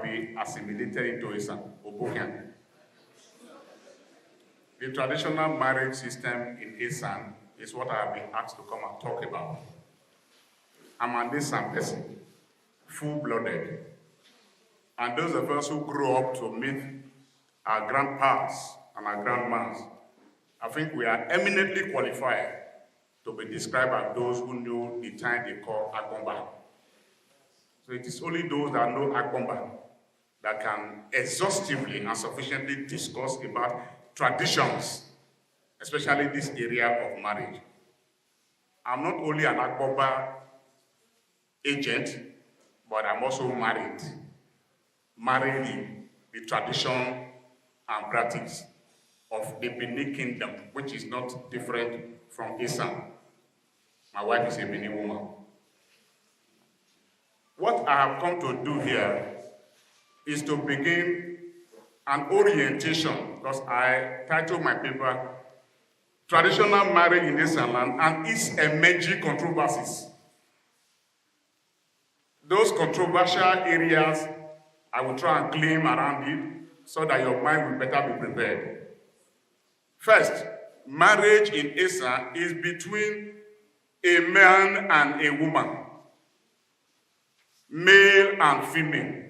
been assimilated into ESAN, Obokian. The traditional marriage system in ESAN is what I have been asked to come and talk about. I'm an ESAN person, full-blooded. And those of us who grew up to meet our grandpas and our grandmas, I think we are eminently qualified to be described as those who know the time they call Agbomba. So it is only those that know Agbomba that can exhaustively and sufficiently discuss about traditions, especially this area of marriage. I'm not only an Agbomba agent, but I'm also married. Marrying the tradition and practice of the Benin Kingdom, which is not different from ESAN. My wife is a Benin woman. What I have come to do here is to begin an orientation, because I titled my paper, Traditional Marriage in ESAN Land and its Emerging Controversies. Those controversial areas, I will try and claim around it so that your mind will better be prepared. First, marriage in ESAN is between a man and a woman, male and female.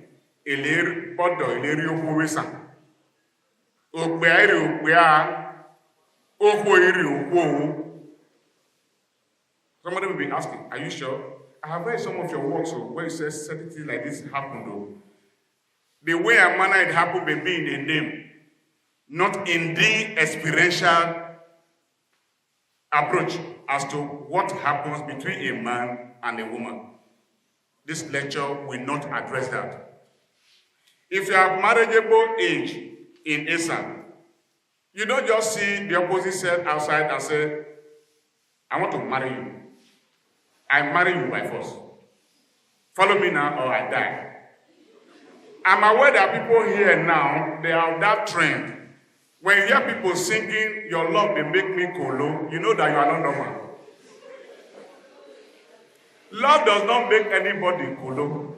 Somebody will be asking, are you sure? I have read some of your works where it says certain things like this happened though. The way and manner it happened may be in a name, not in the experiential approach as to what happens between a man and a woman. This lecture will not address that. If you have marriageable age in ESAN, you don't just see the opposite sex outside and say, I want to marry you. I marry you by force. Follow me now or I die. I'm aware that people here now, they have that trend. When you hear people singing, your love, they make me colo, you know that you are not normal. Love does not make anybody colo.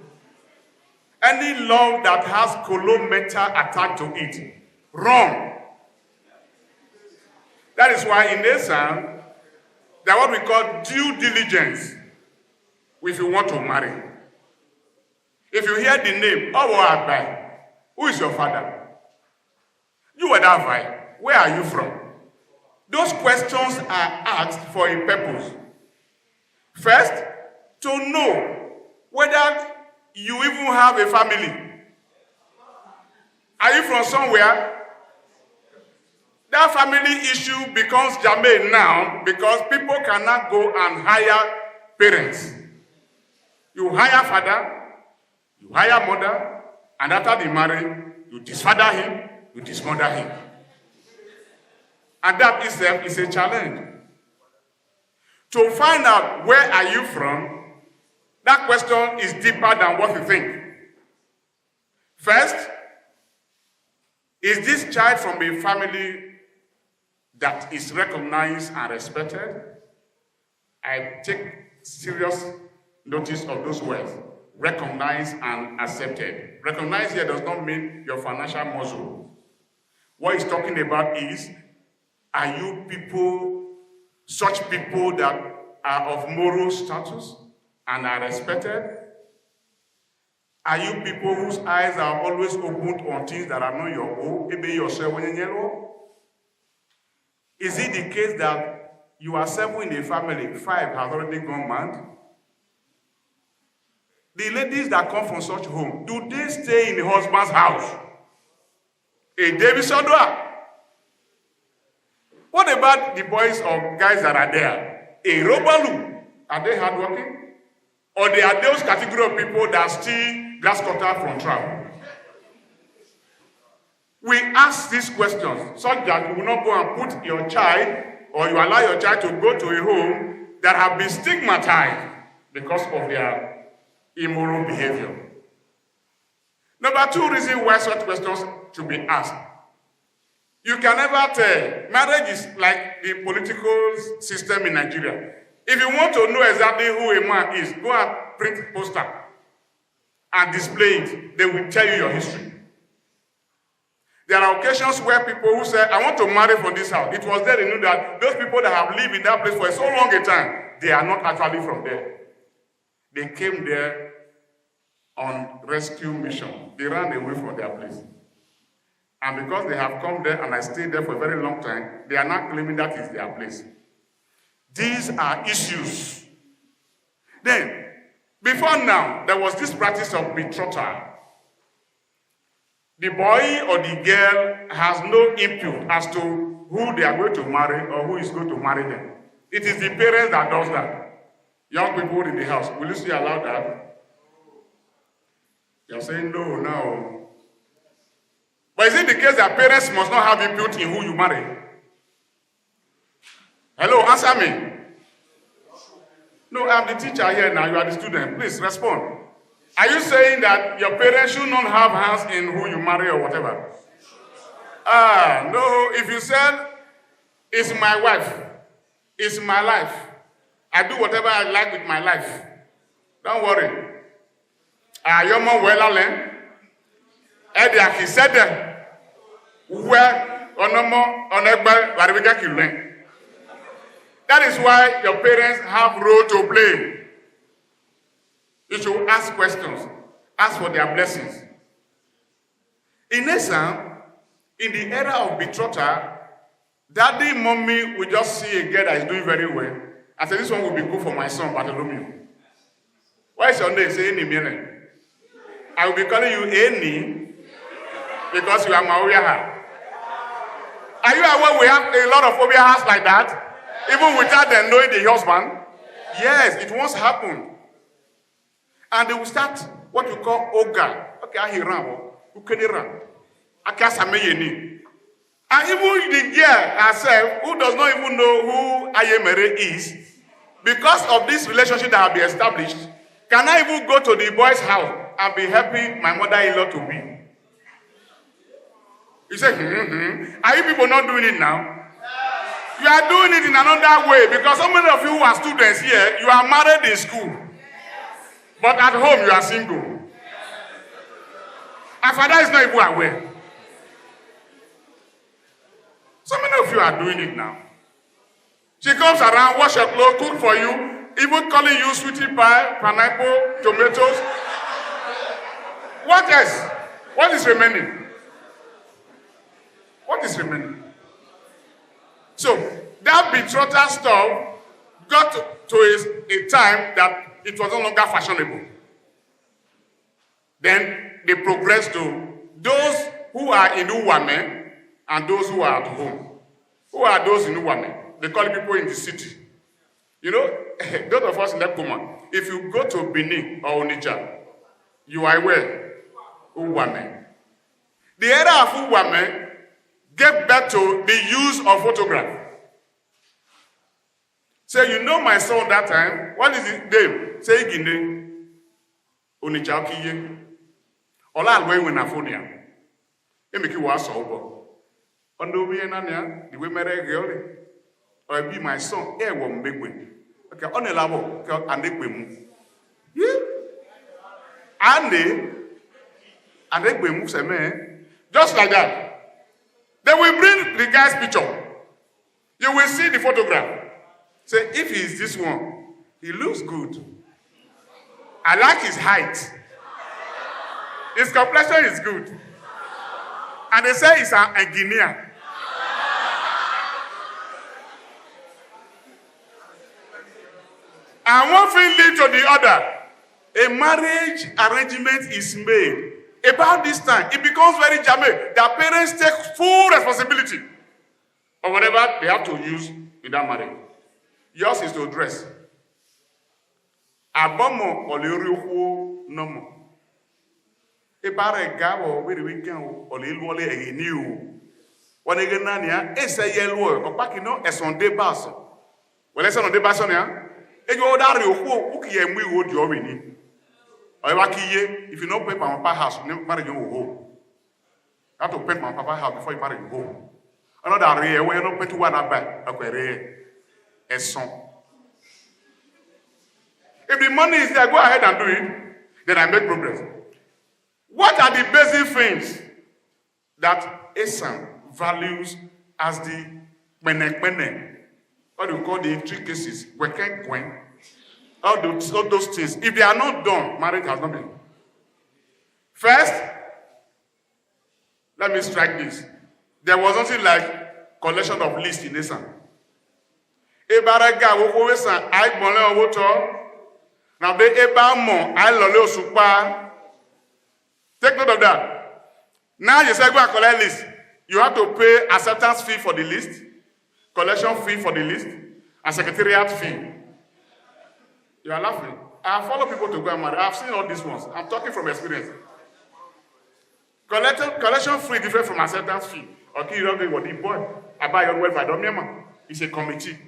Any love that has colo metal attached to it, wrong. That is why in ESAN, they are what we call due diligence if you want to marry. If you hear the name, who is your father? You were that vibe. Where are you from? Those questions are asked for a purpose. First, to know whether you even have a family. Are you from somewhere? That family issue becomes germane now because people cannot go and hire parents. You hire father, you hire mother, and after they marry, you disfather him, you dismother him. And that itself is a challenge. To find out where are you from, that question is deeper than what you think. First, is this child from a family that is recognized and respected? I take serious notice of those words. Recognized and accepted. Recognized here does not mean your financial muscle. What he's talking about is, are you people, such people that are of moral status and are respected? Are you people whose eyes are always opened on things that are not your own? Is it the case that you are 7 in a family, 5 has already gone mad? The ladies that come from such home, do they stay in the husband's house? A David Sodwa. What about the boys or guys that are there? A Robalu. Are they hardworking? Or they are those category of people that steal glass cutter from travel? We ask these questions such that you will not go and put your child or you allow your child to go to a home that have been stigmatized because of their immoral behavior. Number 2 reason why such questions should be asked. You can never tell. Marriage is like the political system in Nigeria. If you want to know exactly who a man is, go and print poster and display it. They will tell you your history. There are occasions where people who say, I want to marry from this house. It was there they knew that those people that have lived in that place for so long a time, they are not actually from there. They came there on rescue mission. They ran away from their place. And because they have come there and I stayed there for a very long time, they are not claiming that is their place. These are issues. Then, before now, there was this practice of betrothal. The boy or the girl has no input as to who they are going to marry or who is going to marry them. It is the parents that does that. Young people in the house, will you still allow that? You're saying no, no. But is it the case that parents must not have input in who you marry? Hello, answer me. No, I'm the teacher here now, you are the student. Please respond. Are you saying that your parents should not have hands in who you marry or whatever? No, if you said, it's my wife, it's my life, I do whatever I like with my life. Don't worry. Your mom well learn. He said that where that is why your parents have role to play. You should ask questions, ask for their blessings. In ESAN, in the era of betrothal, daddy, mommy will just see a girl that is doing very well. I said, this one will be good for my son, Bartholomew. Why is your name? Say Eni. I will be calling you Eni because you are my Obiaha. Are you aware we have a lot of Obiahas like that? Even without them knowing the husband? Yes, it once happened. And they will start what we call Oga. Okay, I hear who can run? And even the girl herself, who does not even know who Ayemere is, because of this relationship that have been established, can I even go to the boy's house and be helping my mother-in-law to be? You say, Are you people not doing it now? You are doing it in another way, because so many of you who are students here, you are married in school. But at home, you are single. And father is not even aware. So many of you are doing it now. She comes around, wash your clothes, cook for you, even calling you sweetie pie, pineapple, tomatoes. What else? What is remaining? What is remaining? So, that betrothal stuff got to a time that it was no longer fashionable. Then they progressed to those who are in Uwame and those who are at home. Who are those in Uwame? They call people in the city. You know, those of us in Lekuma, if you go to Benin or Onitsha, you are where? Uwame. The era of Uwame gave birth to the use of photograph. Say, you know my son that time, what is his name? Say, Gine. Onitsha Okiye. Ola alwe wenafonia. Emeki wa so obo. Ondo we nania, the way mere girl. Or be my son, e wo mbegwe. Okay, on elabo, ke andekwe mu. Yeah. Andekwe mu se me. Just like that. They will bring the guy's picture. You will see the photograph. Say, if he is this one, he looks good. I like his height. His complexion is good. And they say he's an engineer. And one thing leads to the other. A marriage arrangement is made. About this time, it becomes very jammed. Their parents take full responsibility of whatever they have to use in that marriage. Yours is to dress. Abomo oleriwo nomo. Ebare gawo we weekend olelwole ehini o. Wonege nania ese yelo opaki no eson de baso. Wele eson de baso nia. Ejo dare oku ukiye mu iwo di oweni. Oyewa kiye, if you don't pay my papa house, you never marry your home. You have to pay my papa house before you marry your home. Another rare way, you don't pay to one back. Okay, a son. If the money is there, go ahead and do it. Then I make progress. What are the basic things that ESAN values as the menekmene? What do you call the intricacies? All those things. If they are not done, marriage has not been. First, let me strike this. There was nothing like collection of lists in ESAN. Now take note of that. Now you say go and collect list. You have to pay acceptance fee for the list, collection fee for the list, and secretariat fee. You are laughing. I have followed people to go and marry. I have seen all these ones. I'm talking from experience. Collection fee different from acceptance fee. Okay, you don't get what the boy. I buy your welfare. Don't remember. It's a committee.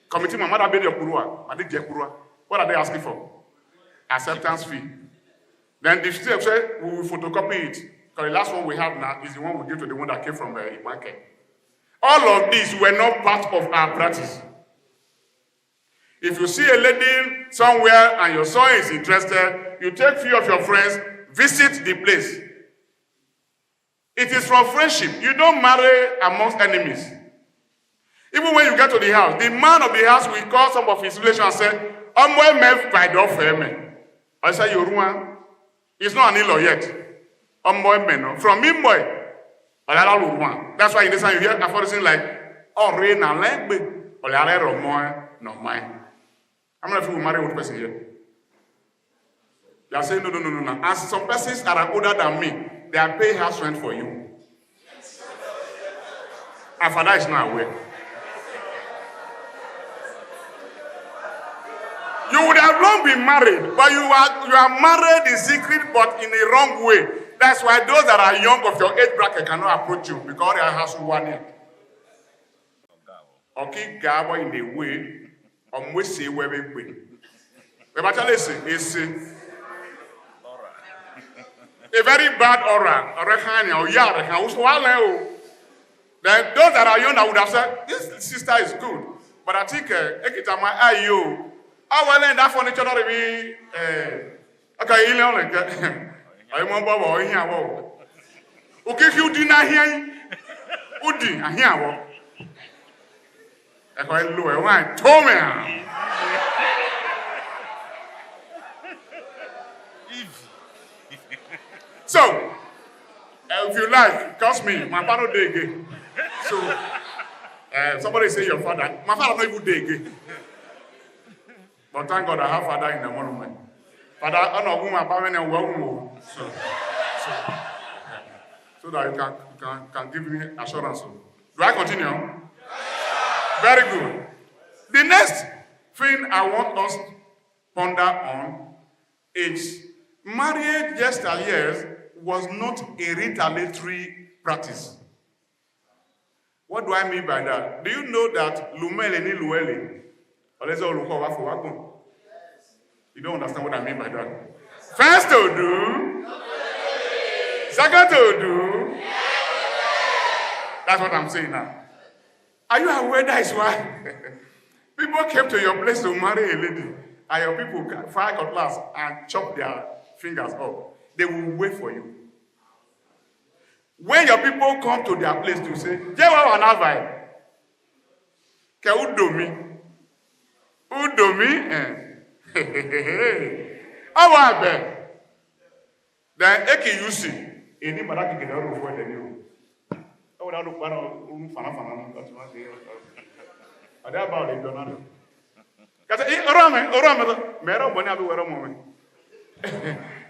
Committee, my mother paid your kurua. I did get kurua. What are they asking for? Acceptance fee. Then the state said we will photocopy it. Because the last one we have now is the one we give to the one that came from Ibanke. All of these were not part of our practice. If you see a lady somewhere and your son is interested, you take few of your friends, visit the place. It is from friendship. You don't marry amongst enemies. Even when you get to the house, the man of the house will call some of his relations and say, I say, he's not an in-law yet. From him, boy. That's why in this time you hear aphorisms like, oh, rain and language, or no mine. How many of you will marry one person here? They are saying, no. As some persons are older than me, they are paying house rent for you. And father is not aware. You would have long been married, but you are married in secret, but in a wrong way. That's why those that are young of your age bracket cannot approach you because they have 1 year. Okay, Gabo in the way, we say where we win. The battle is a very bad aura. Then those that are young that would have said, this sister is good. But I think, I will end that furniture not be okay, you know, like I want Baba here. Okay, you do not hear Udi, I hear. I quite low, I want Tommy. So, if you like, cost me, my father day again. So, somebody say your father, my father not even day again. But thank God I have father in the monument. Father, I know whom I'm having a well, so that you can give me assurance. Do I continue? Very good. The next thing I want us to ponder on is marriage yesteryears was not a retaliatory practice. What do I mean by that? Do you know that Lumele ni Luele? You don't understand what I mean by that. First to do, second to do. That's what I'm saying now. Are you aware that is why people came to your place to marry a lady and your people fire cutlass and chop their fingers off? They will wait for you. When your people come to their place to say, Jewa wanavai, ke udomi. Udomi, Awabe. Then Eki Yusi, any Maraki can know for the new. I would have looked at Fana. About it, Donald. Orame, Mero Bonabu were a moment.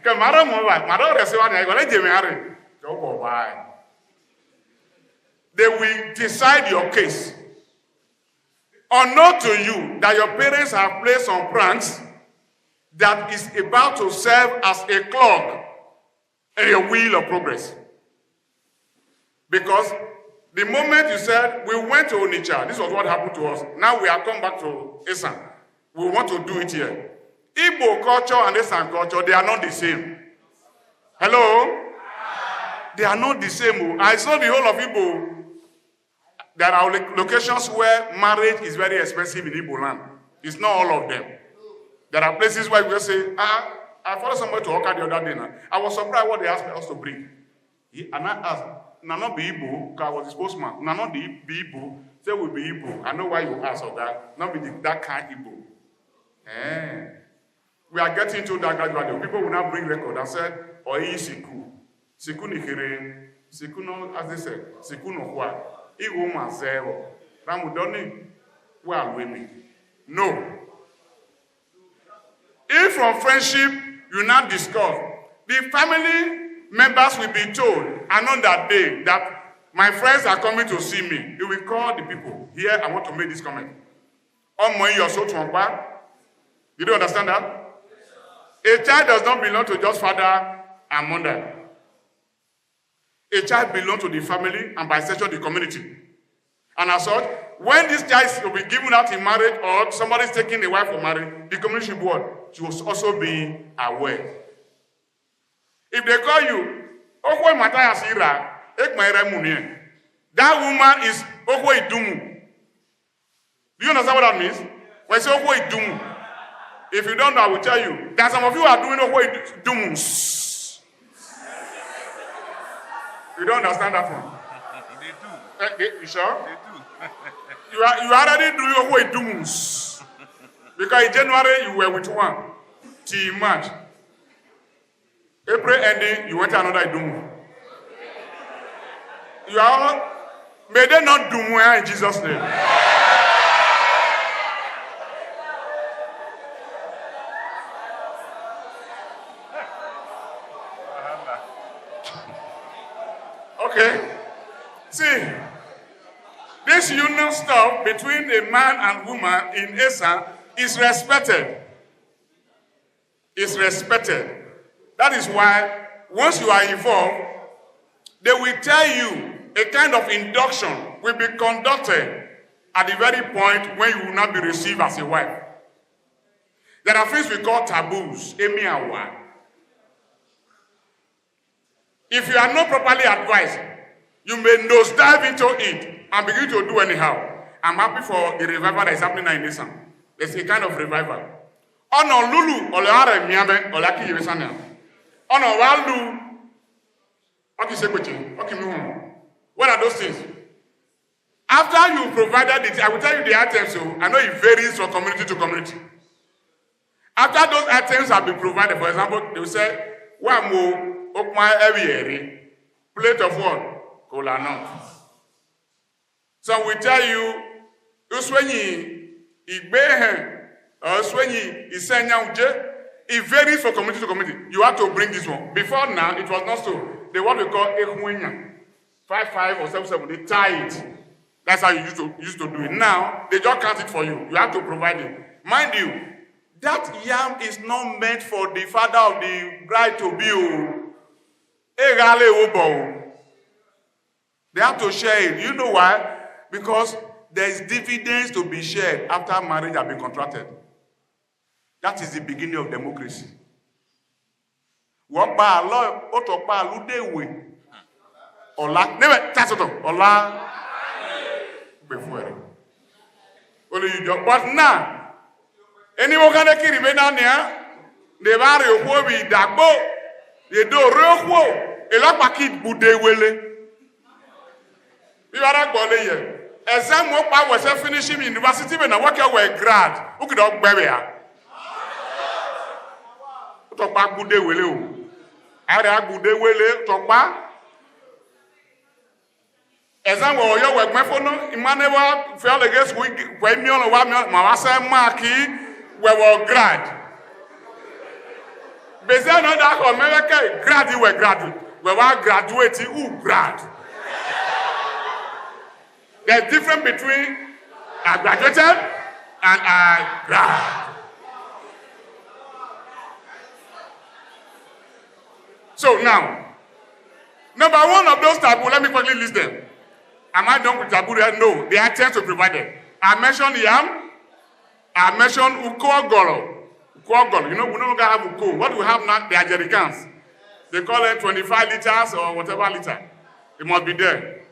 Camara Mova, Maro Resiwan, I will let you marry. Go by. They will decide your case. Unknown to you that your parents have placed some pranks that is about to serve as a clog in your wheel of progress. Because the moment you said, we went to Onitsha, this was what happened to us. Now we have come back to ESAN. We want to do it here. Igbo culture and ESAN culture, they are not the same. Hello? They are not the same. I saw the whole of Igbo. There are locations where marriage is very expensive in Igbo land. It's not all of them. There are places where we say, I followed somebody to Oka the other day now. I was surprised what they asked us to bring. And I asked, Nano be Igbo, because I was the spokesman. Nano be Igbo, say we be Igbo. I know why you asked of that. Not be that kind Igbo. We are getting to that gradually. People will now bring record and say, Oyi Siku. Siku Nikere. Siku no, as they say, Siku no kwa. Igbo ma zero. Ramudoni, well, women. No. If from friendship you now discuss, the family members will be told, and on that day, that my friends are coming to see me. You will call the people. Here, I want to make this comment. You don't understand that? A child does not belong to just father and mother. A child belongs to the family and by extension the community. And as such, when this child will be given out in marriage or somebody is taking a wife for marriage, the community board should also be aware. If they call you, that woman is Okwe Idumu. Do you understand what that means? When I say Okwe Idumu, if you don't know, I will tell you that some of you are doing Okwe Idumu. You don't understand that one? They do. You sure? They do. You already doing Okwe Idumu. Because in January you were with one. Till March. April ending, you went to another Idumu. You are, may they not do more in Jesus' name. Okay. See, this union stuff between a man and woman in ESAN is respected. It's respected. That is why, once you are involved, they will tell you a kind of induction will be conducted at the very point when you will not be received as a wife. There are things we call taboos, emiawa. If you are not properly advised, you may nosedive into it and begin to do anyhow. I'm happy for the revival that is happening now in ESAN. There's a kind of revival. Ono lulu oleare miabe olaki yesana. Ono walu. What is it? What are those things? After you provided it, I will tell you the items. So I know it varies from community to community. After those items have been provided, for example, they will say, "One more okma every plate of what? Cola nut." So we tell you, "Uswenyi igbehe or uswenyi isenya uje." It varies from community to community. You have to bring this one. Before now, it was not so. They what we call ehwenya, 5 or 7, they tie it. That's how you used to do it. Now they just count it for you. You have to provide it. Mind you, that yam is not meant for the father of the bride to be. They have to share it. You know why? Because there is dividends to be shared after marriage has been contracted. That is the beginning of democracy. What ba lo otopa ludewe. Ola never that's it. Ola before. Only you just but now anyone can kiri be na nia de ba re okwo bi dagbo ye do re okwo elapa kid bude wele. Bi bara gbo le ye. Exam wo pa we say finishing university be na work we grad. Who could not bury her? Tokpa gude wele o. Ara gude wele tokpa. Exam wo yo we gbefono imanewa fail against we mi on wa ma wa say mark we were grad. Beze no da ko meke grad we grad. We were graduate who grad. There's difference between a graduated and a grad. So now, number one of those taboo, let me quickly list them. Am I done with taboo? No, the items to provided. I mentioned yam. I mentioned ukogolo. Ukogolo. You know, we no longer have uko. What we have now, they are jerrycans. They call it 25 liters or whatever liter. It must be there.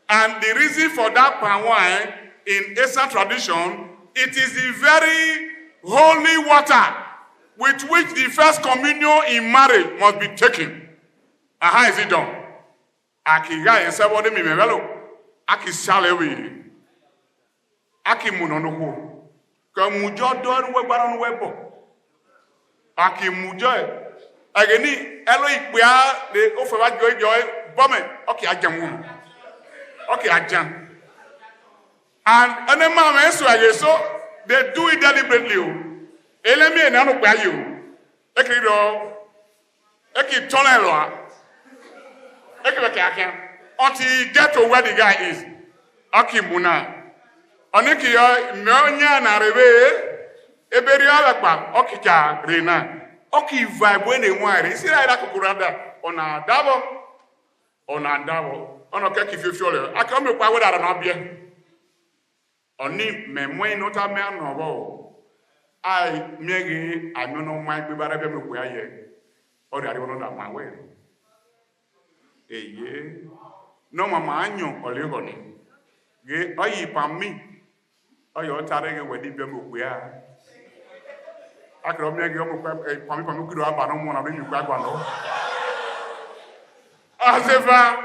And the reason for that palm wine in ESAN tradition, it is the very holy water with which the first communion in marriage must be taken. And how is it done? Aki ga yense bode mi mevelo. Aki salewi. Aki munono. Ka mujo do we gba no webo. Aki mujo ageni elo ipia le o fe ba joy bomen. Okay ajanwu. Okay ajan. And any man so they do it deliberately. Elemi na no gba yi o. Ekiro eki tonelo. Until you get to where the guy is. Aki muna. Oniki yo nyonya na rebe eberi alakpa okija rena. Oki vibe when they want. Isi ra ida kukurada ona dabo. Ono keki fifiole. Aka me kwa weda na bia. Oni memwe nota me anobo. Ai miegi anono mai gbe bara be me kwa ye. Ori ari wono da ma we. Eye no mama anyo olegoni ge oyi pami oyo tare ge wedi be mo gbe akro mi ge o mo pami kiro aba no mo na be nyukwa gwa no azeva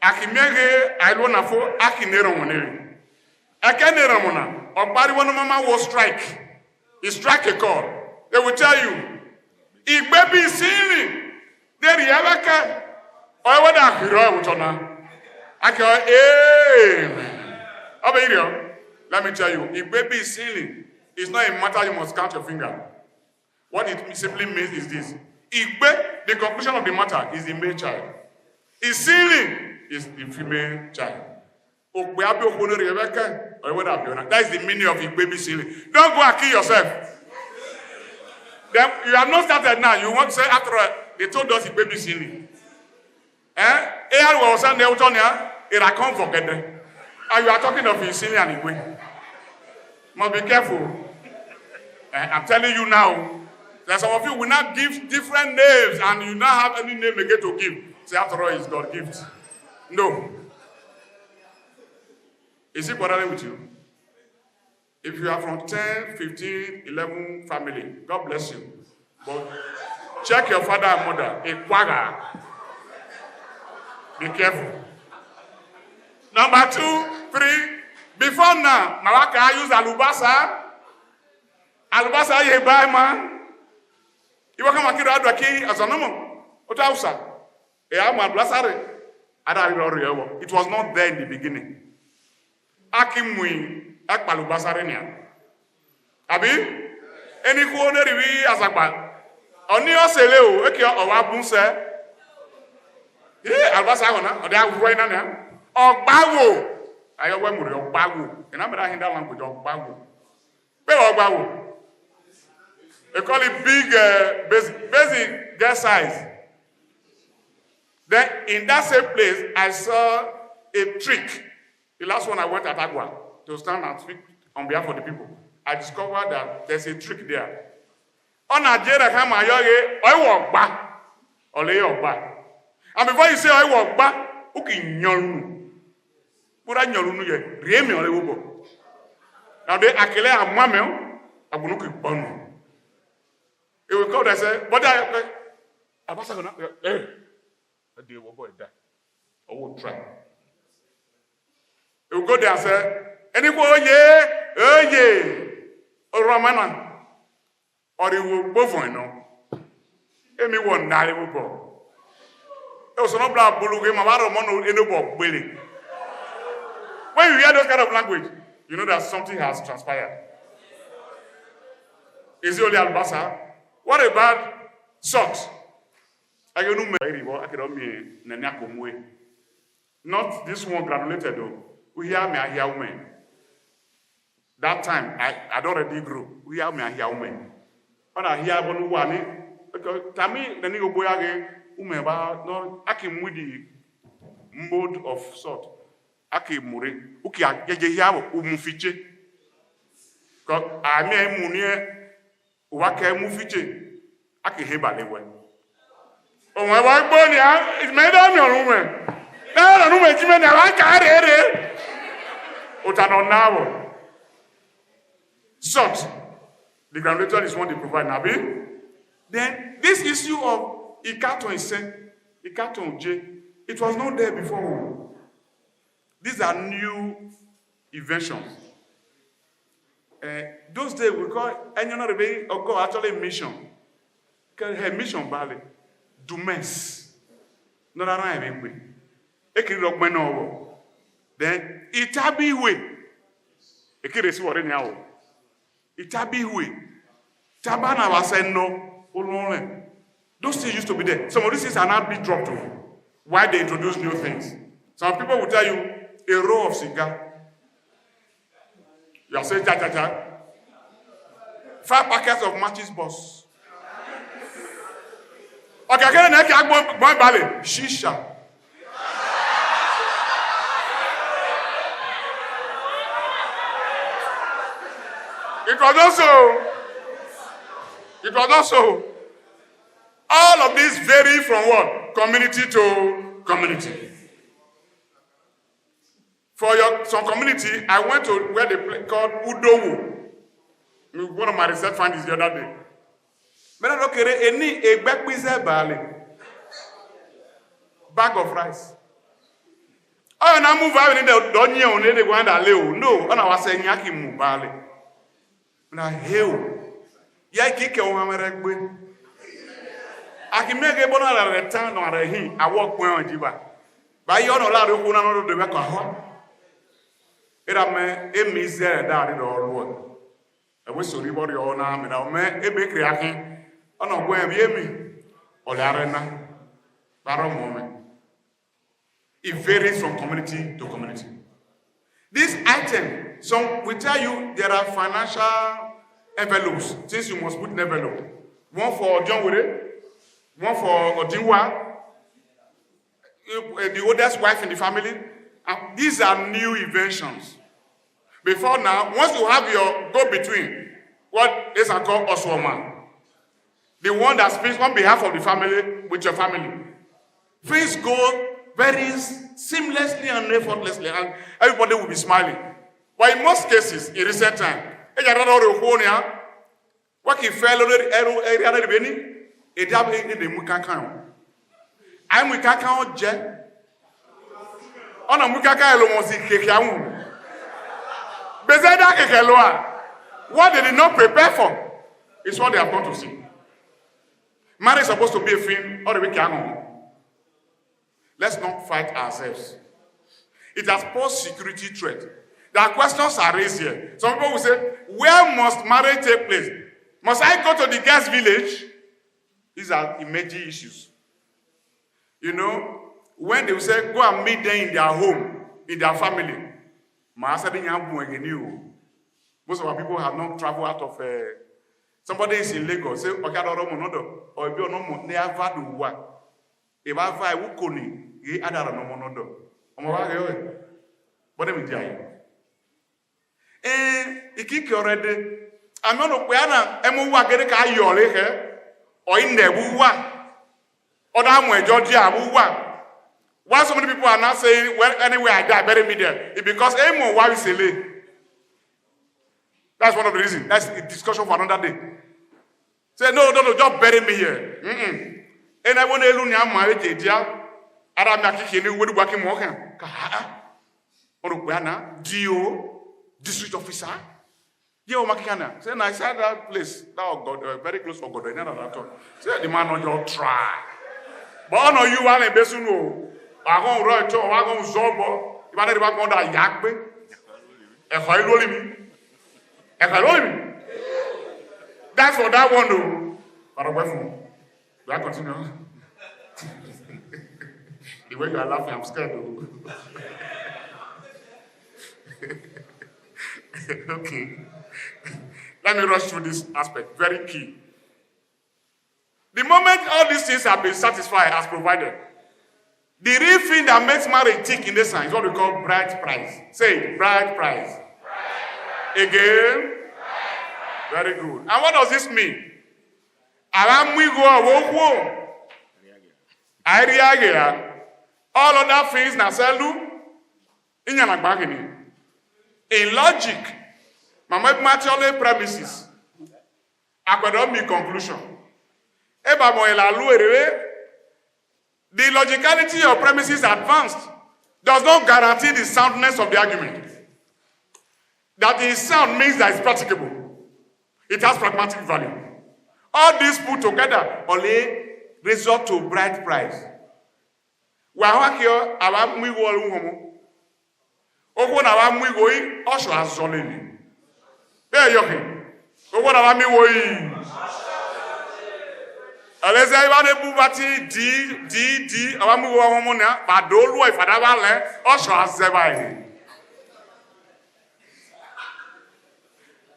akimege ailo na fo akinero monere akanero mona ogbari wono mama will strike he strike a call they will tell you igbe bi sini there yalaka I want to hero with honor. Let me tell you, if baby is sinning, it's not a matter you must count your finger. What it simply means is this. If the conclusion of the matter is the male child. If sinning is the female child. That is the meaning of if baby sinning. Don't go and kill yourself. Then you have not started now. You want to say after all, they told us if baby sinning. And you are talking of his senior anyway. Must be careful. I'm telling you now. That some of you will not give different names and you not have any name again to give. Say after all, it's God's gift. No. Is it bothering with you? If you are from 10, 15, 11 family, God bless you. But check your father and mother. A quagga. Be careful. Number 2, 3. Before now, Malaka use alubasa. Alubasa ye buy man. You want to make it as a normal. What else? It was not there in the beginning. Akimui akbalubasarenia. Abi? Any corner we as a bad. Only Oseleo, okay, or Abunse. Albasa ona ode agwo ina na ogbawo ayo we muri ogbawo ina me da hinda language ogbawo pe ogbawo they call it big basic girl size. Then in that same place I saw a trick. The last one I went at Agua to stand and speak on behalf of the people. I discovered that there's a trick there. On Nigeria come ayoye owo ogba ole ogba. And before you say I walk back, okay, nyonu. Pura nyonu ye, riemi ole ubo. Now they akele amamel, abunuki bonu. It will come and say, but I was gonna I do boy that. I will try. It will go there and say, any ye, or Ramana, or it will both no. Emi won na will go. When you hear those kind of language, you know that something has transpired. Is it only albasa? What about salt? Not this one granulated though. We hear me, I hear women. That time, I don't already grew. We hear me, I hear women. When I hear one, Tami, the nigga boy again. No, aki mudi mode of sort. Aki muri. Uki ajeje yawo umufiche. Ko ame munie wake mufiche. Aki heba lewe. O wa gbo ni a ismaida mi orun me. Na orun me ji me na wa ka re. O ta no nawo. Salt. The graduation is what they provide, Nabi. Then this issue of Ikaton Isen, Ikaton J, it was not there before. These are new inventions. Those days we call actually mission. Her mission valley. Dumes. Not around then itabi way. Ekiresi wore nyawo. Itabi way. Tabana was no. Those things used to be there. Some of these things are now being dropped off. Why they introduce new things? Some people will tell you a row of cigar. You are saying cha cha cha. 5 packets of matches boss. Okay, I can't go ballet. Shisha. It was also all of these vary from what? Community to community. For some community, I went to where they play called Udowo. One of my research findings the other day. But I don't any a bag of rice. Oh, and I move out in the Donia on the one that leo. No, and I was saying Yaki Mubali. Now, hell. Yaki Kawamaragwin. I can make a bonnet return on a him. I walk well on Jiba. By your allowed to put another the record. It a miser that in all work. I wish to reward your own arm and I'll make a big reaction. On a way of Yemi or the arena. Barrow moment. It varies from community to community. This item, some will tell you there are financial envelopes, since you must put an envelope. One for John Wure, one for Odinwa, the oldest wife in the family. And these are new inventions. Before now, once you have your go-between, what is called Oswama, the one that speaks on behalf of the family with your family, things go very seamlessly and effortlessly, and everybody will be smiling. But in most cases, in recent time, what he fell over area Beni, it happened in the Mukakao. I'm Mukakao jet. On a Mukaka Lomosi Kekamu. Bezeda Kekeloa. What they did not prepare for is what they are going to see. Marriage is supposed to be a thing, or the weekend. Let's not fight ourselves. It has posed security threat. There are questions are raised here. Some people will say, where must marriage take place? Must I go to the guest village? These are emerging issues. You know, when they will say, go and meet them in their home, in their family. Most of our people have not traveled out of... somebody is in Lagos, say, or if you're not, they have had to if I find Wukoni, ye adara no monodo. But let me tell you. Iki already. I'm not a emu wagere ka yole he, or in the buwa, or that Georgia buwa. Why so many people are not saying, well, anywhere I die, bury me there? It's because emu why we say. That's one of the reasons. That's a discussion for another day. Say no, just bury me here. And I want to learn how marriage is. Adam Nakiki, we work in Mokan. Oruana, Dio, district officer. Dio Makana. Say, I said that place. That God, very close for God. Say, the man on your try. But no, you are a besuno. I go right to, I go Zobo. You want to go to Yakbe? If I roll him. If I roll him. That's for that one, though. But I'm do I continue? The way you are laughing, I'm scared though. Okay. Let me rush through this aspect. Very key. The moment all these things have been satisfied as provided, the real thing that makes marriage tick in this sign is what we call bride price. Say it, bride price. Bride price. Again. Bride price. Very good. And what does this mean? All other things na selu in logic, my mathematical premises. Academic conclusion. The logicality of premises advanced does not guarantee the soundness of the argument. That is sound means that it's practicable. It has pragmatic value. All these put together only result to bright price.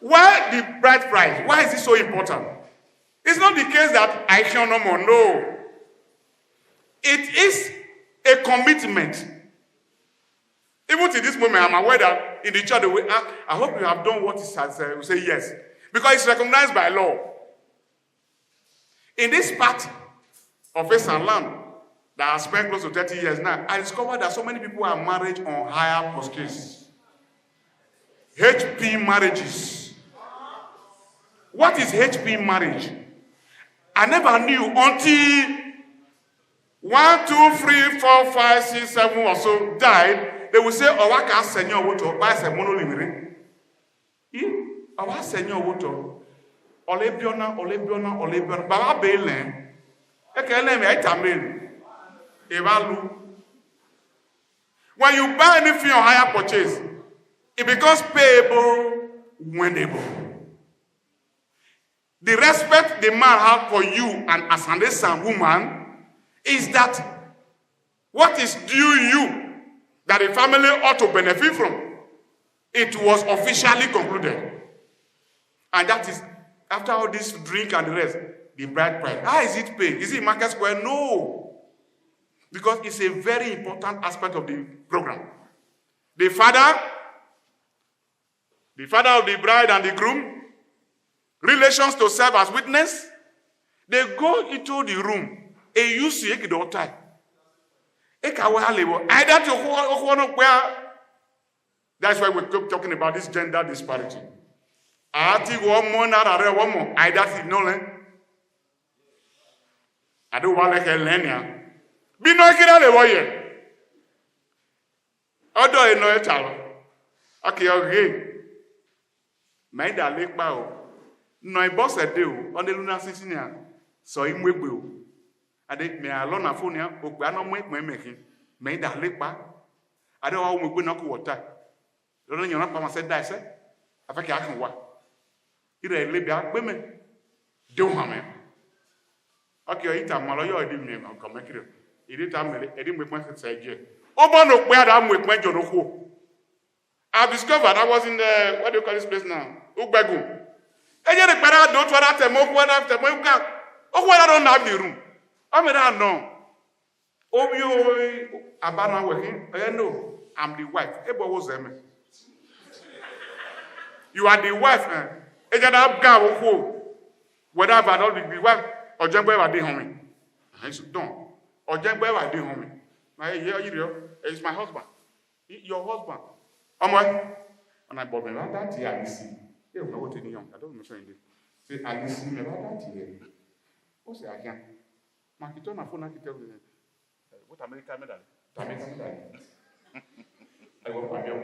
Why the bright price? Why is it so important? It's not the case that I can no more. No. It is a commitment. Even to this moment, I'm aware that in the church, I hope you have done what it says. We say yes. Because it's recognized by law. In this part of ESAN land that I spent close to 30 years now, I discovered that so many people are married on higher postures. HP marriages. What is HP marriage? I never knew until 1, 2, 3, 4, 5, 6, 7 or so died. They will say, "Oh, I can't send you water. Buy some monolimere." Oh, I send you water. Olebiona. Baba Belen. When you buy anything on higher purchase, it becomes payable whenable. The respect the man has for you and as an ESAN woman is that what is due you that the family ought to benefit from, it was officially concluded. And that is, after all this drink and the rest, the bride price. How is it paid? Is it market square? No. Because it's a very important aspect of the program. The father of the bride and the groom, relations to serve as witness, they go into the room. That's why we keep talking about this gender disparity. I don't want to learn. Be no kid le woye. Odo e no e chalo. Okay. My da le pa o. No e boss e de o. On the lunar sisinia. So imwegbe o. Ade me alone na phone ya o gba no mo mekin. Me da le pa. Ade wa mo gbe na ko water. Lo yan na pa ma se dai se. Afeke akan wa. Ire le bia gbe me. De o ha me. Okay, ita malo yo di me ko me kire. I've discovered I was in the, what do you call this place now? Ugbegu. I don't have the room. I mean, I know. No, I'm the wife. You are the wife. Whether I don't be wife or jump over the homie. I said, don't. Or jump where I do homie. It's my husband. Your husband. And I bought me that here. I see. You know what in young. I don't know saying this. Say, I see me that here. What's the again? Marketon na phone na tell me. What American medal? American medal. I go for you.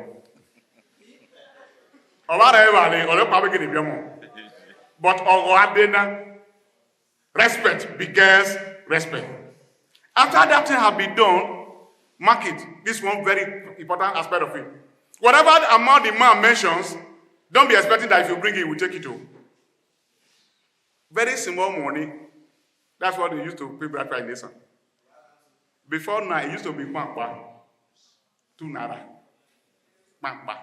But respect begins respect. After that thing has been done, market. This one very important aspect of it. Whatever amount the man mentions, don't be expecting that if you bring it, we take it to. Very small money. That's what they used to pay bride price in ESAN. Before now, it used to be 1 bar, 2 naira. 1 bar.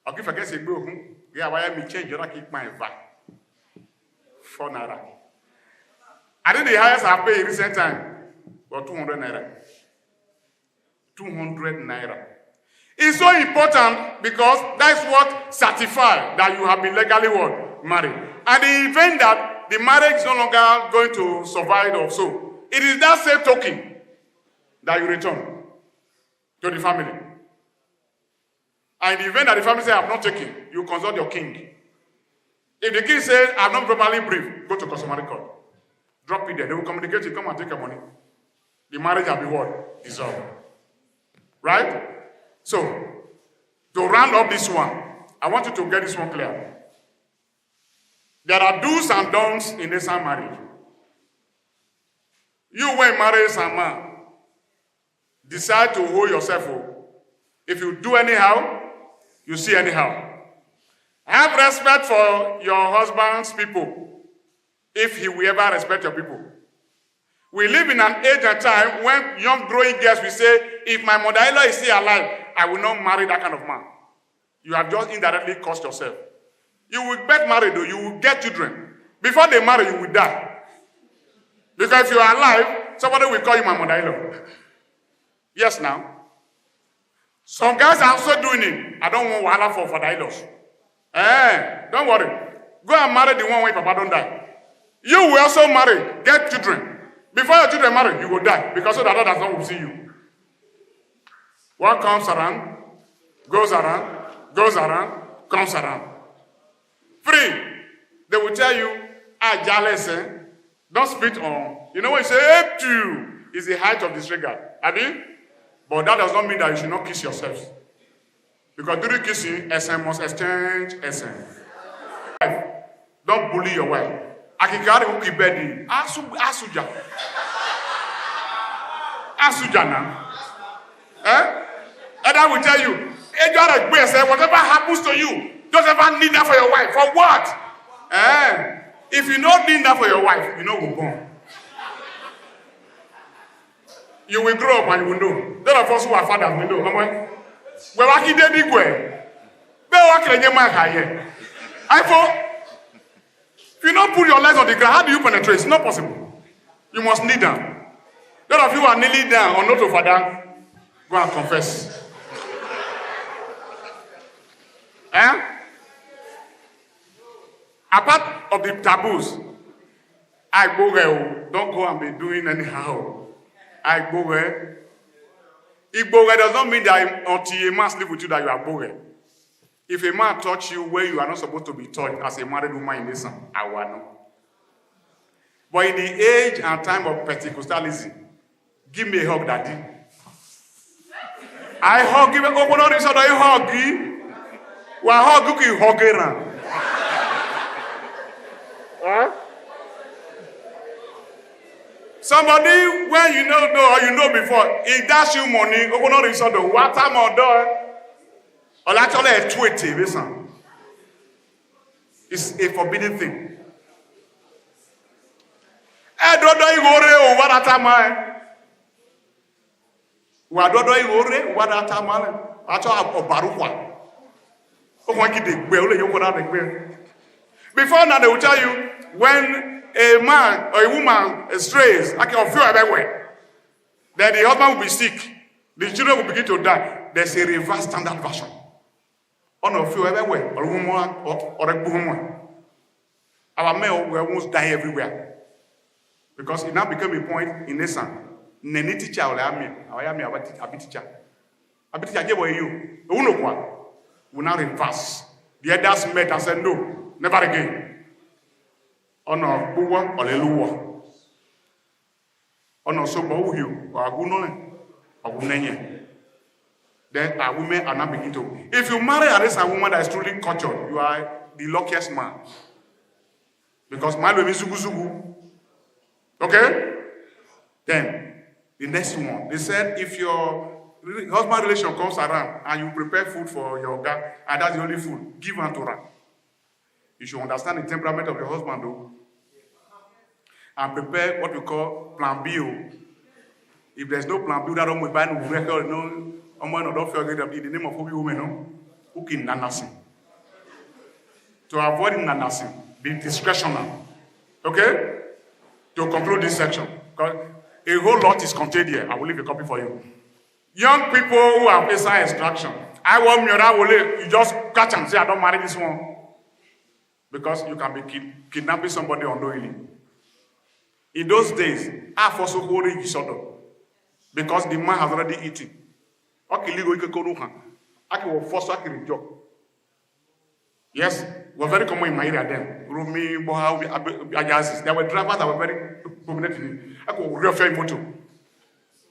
Okay, if I get a bill, yeah, why me change? You keep my VAT. 4 naira. I think the highest I paid in recent time. Or 200 naira. 200 naira. It's so important because that's what certifies that you have been legally married. And the event that the marriage is no longer going to survive or so, it is that same token that you return to the family. And the event that the family say, I have not taken, you consult your king. If the king says, I'm not properly briefed, go to customary court. Drop it there. They will communicate you. Come and take your money. The marriage will be what? Dissolved. Right? So, to round up this one, I want you to get this one clear. There are do's and don'ts in ESAN marriage. You, when marry some man, decide to hold yourself up. If you do anyhow, you see anyhow. Have respect for your husband's people, if he will ever respect your people. We live in an age and time when young growing girls will say, if my mother-in-law is still alive, I will not marry that kind of man. You have just indirectly cost yourself. You will get married, though, you will get children. Before they marry, you will die. Because if you are alive, somebody will call you my mother-in-law. Yes, now. Some guys are also doing it. I don't want wahala for the don't worry. Go and marry the one where Papa don't die. You will also marry, get children. Before your children marry, you will die. Because so that others don't see you. What comes around, goes around, comes around. Free. They will tell you, jealous, don't spit on. You know when you say, help you, is the height of disregard. Abi? But that does not mean that you should not kiss yourselves. Because during kissing, ESAN must exchange ESAN. Don't bully your wife. Akikari ukibedi. Asuja. Asuja now. And I will tell you, whatever happens to you, don't ever need that for your wife. For what? If you don't need that for your wife, you know we're born. You will grow up and you will know. Those of us who are fathers will know. We're working there big way. We're working in your mind. If you don't put your legs on the ground, how do you penetrate? It's not possible. You must kneel down. Those of you who are kneeling down or not to father, go and confess. Apart of the taboos, don't go and be doing anyhow. Igbowe does not mean that until a man sleep with you that you are boge. If a man touch you where you are not supposed to be touched as a married woman in ESAN, I will know. But in the age and time of Pentecostalism, give me a hug, daddy. I hug you. Open on this other, I hug you. Well, hug you, hug around. Somebody, when you know or you know before, he dash you money, open on this other, what time or door? Or actually a tweet, listen. It's a forbidden thing. I don't know you over that time. We don't know you over that time. Actually, a barukwa. Before now, they will tell you when a man or a woman strays, I can feel everywhere, then the husband will be sick, the children will begin to die. There's a reverse standard version. On a few everywhere, or a woman or a woman. Our men will almost die everywhere. Because it now became a point in ESAN. Nene teacher or I am a teacher. A teacher gave away you. Will now reverse. The others met and said, no, never again. Ono buwa oleluwa. Ono soba uhiu or agunole or gunenye. Then our women are not beginning to. If you marry a woman that is truly cultured, you are the luckiest man. Because man will be zugu. Okay? Then the next one, they said if your husband relation comes around and you prepare food for your guy, and that's the only food, give her to her. You should understand the temperament of your husband, though. And prepare what we call plan B. If there's no plan B, that don't buy no record, no, don't forget the name of Holy Woman, no? Who can nanasi. To avoid nanasi, be discretional. Okay? To conclude this section. Because a whole lot is contained here. I will leave a copy for you. Young people who have ESAN extraction, I want you just catch and say, I don't marry this one. Because you can be kidnapping somebody unknowingly. In those days, I also hold each other. Because the man has already eaten. Yes. was very common in my area then. Rumi, Boha, Ajazis. There were drivers that were very prominent in it. I could real fair motor.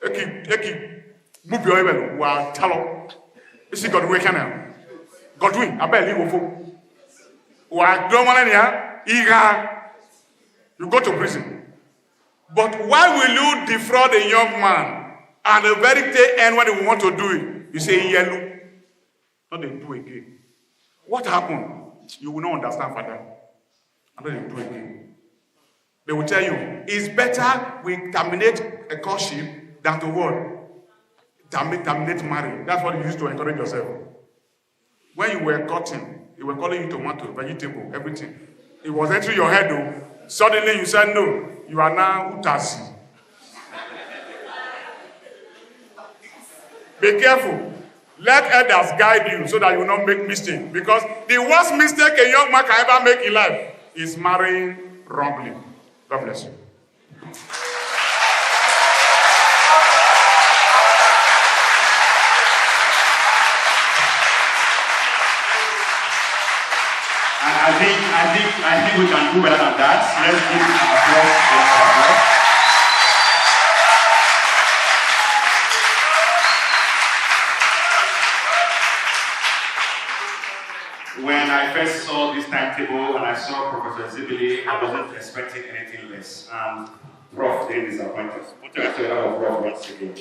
Eki, move your way, while Tallow. Is he Godwin Canal? Godwin, I bet you will. Why, Domanania, Iga, you go to prison. But why will you defraud a young man at the very day end when they want to do it? You say yellow. Not they do again. What happened? You will not understand, Father. And then they do again. They will tell you, it's better we terminate a courtship than to what? Terminate marriage. That's what you used to encourage yourself. When you were cutting, they were calling you tomato, vegetable, everything. It was entering your head though. Suddenly you said no. You are now Utasi. Be careful. Let others guide you so that you will not make mistakes. Because the worst mistake a young man can ever make in life is marrying wrongly. God bless you. I think we can do better than that. Let's give an applause. When I first saw this timetable and I saw Professor IZIBILI, I wasn't expecting anything less. And Prof didn't disappoint us. Put your hands together for Prof once again.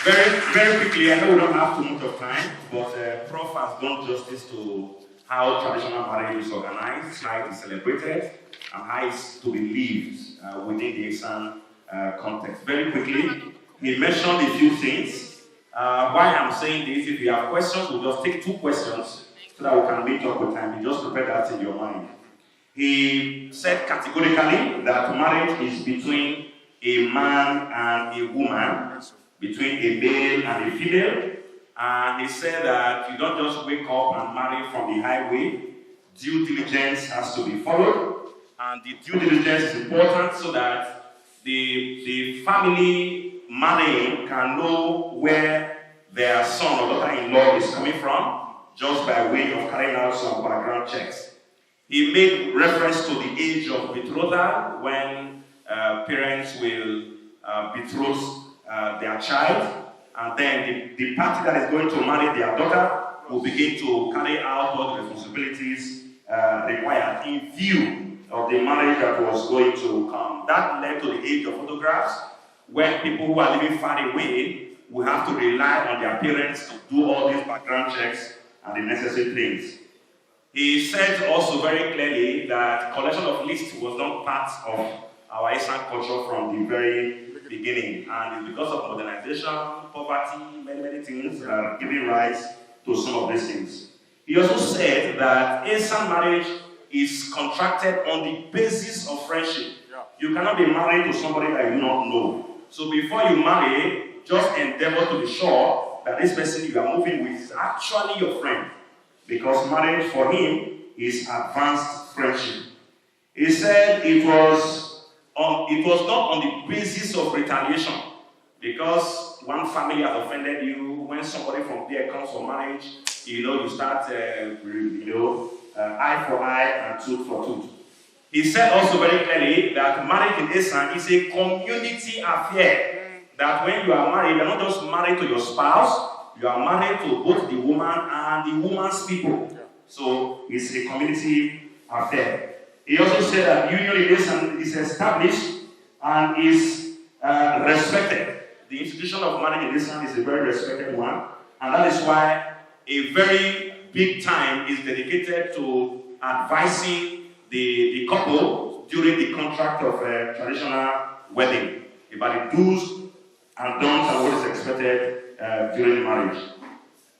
Very quickly, I know we don't have too much of time, but Prof has done justice to how traditional marriage is organized, how it is celebrated, and how it's to be lived within the ESAN context. Very quickly, he mentioned a few things. Why I'm saying this, if you have questions, we'll just take 2 questions so that we can meet up with time. You just prepare that in your mind. He said categorically that marriage is between a man and a woman, between a male and a female. And he said that you don't just wake up and marry from the highway. Due diligence has to be followed. And the due diligence is important so that the family marrying can know where their son or daughter-in-law is coming from, just by way of carrying out some background checks. He made reference to the age of betrothal, when parents will betroth their child, and then the party that is going to marry their daughter will begin to carry out all the responsibilities required in view of the marriage that was going to come. That led to the age of photographs, when people who are living far away will have to rely on their parents to do all these background checks and the necessary things. He said also very clearly that collection of lists was not part of our ESAN culture from the very beginning, and it's because of modernization, poverty, many things that are giving rise to some of these things. He also said that ESAN marriage is contracted on the basis of friendship. You cannot be married to somebody that you do not know. So before you marry, just endeavor to be sure that this person you are moving with is actually your friend, because marriage for him is advanced friendship. He said it was not on the basis of retaliation, because one family has offended you. When somebody from there comes for marriage, you start eye for eye and tooth for tooth. He said also very clearly that marriage in ESAN is a community affair. That when you are married, you're not just married to your spouse, you are married to both the woman and the woman's people. So it's a community affair. He also said that union in ESAN is established and is respected. The institution of marriage in ESAN is a very respected one, and that is why a very big time is dedicated to advising the couple during the contract of a traditional wedding about the do's and don'ts and what is expected during marriage.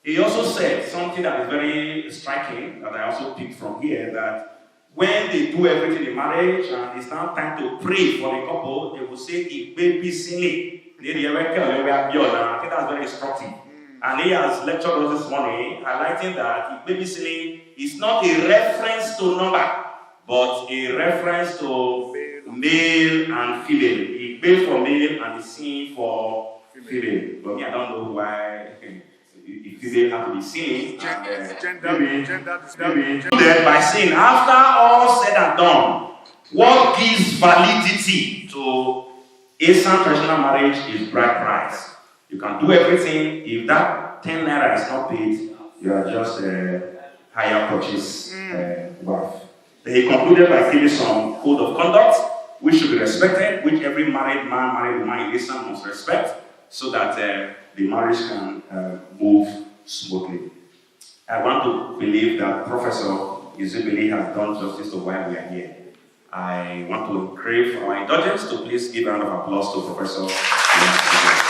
He also said something that is very striking that I also picked from here, that when they do everything in marriage and it's now time to pray for the couple, they will say, "Baby silly." I think that's very instructive. And he has lectured us this morning highlighting that baby silly is not a reference to number, but a reference to male and female. He made for male and the scene for female. But me, I don't know why if they have to be seen, gender by saying, after all said and done, what gives validity to ESAN traditional marriage is bride price. You can do everything. If that 10 naira is not paid, you are just a higher purchase wife. He concluded by giving some code of conduct which should be respected, which every married man, married woman in ESAN must respect, so that the marriage can move smoothly. I want to believe that Professor IZIBILI has done justice to why we are here. I want to crave our indulgence to please give a round of applause to Professor IZIBILI.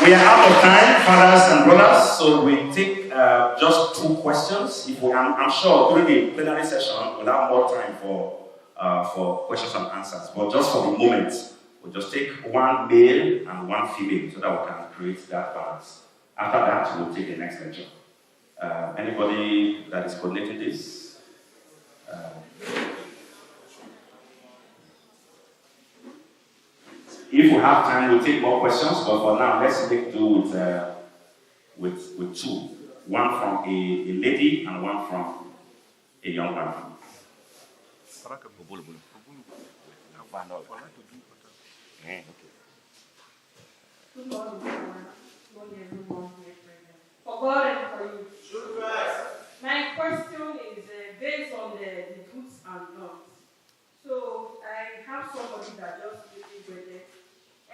We are out of time, fathers and brothers, so we take just 2 questions. I'm sure during the plenary session we'll have more time for questions and answers. But just for the moment, we'll just take 1 male and 1 female so that we can create that balance. After that, we'll take the next lecture. Anybody that is coordinating this? If we have time, we'll take more questions, but for now, let's make do with 2. 1 from a lady and 1 from a young man. Good morning, everyone. For God and for you. My question is based on the do's and don'ts. So I have somebody that just really graduated,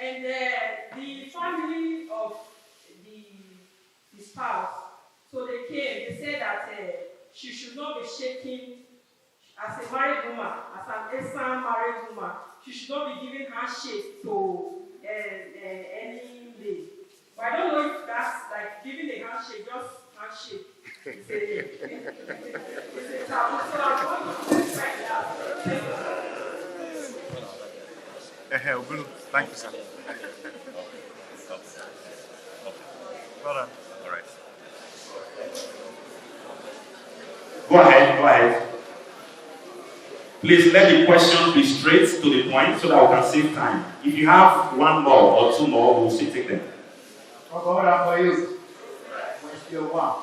and the family of the spouse. So they came. They said that she should not be shaking as a married woman, as an ESAN married woman. She should not be giving handshake to any lady. But I don't know if that's like giving a handshake, just handshake. It's a taboo. So I want to try that. Thank you, sir. Well done. All right. Go ahead. Please let the question be straight to the point so that we can save time. If you have 1 more or 2 more, we'll still take them. For you. Question 1.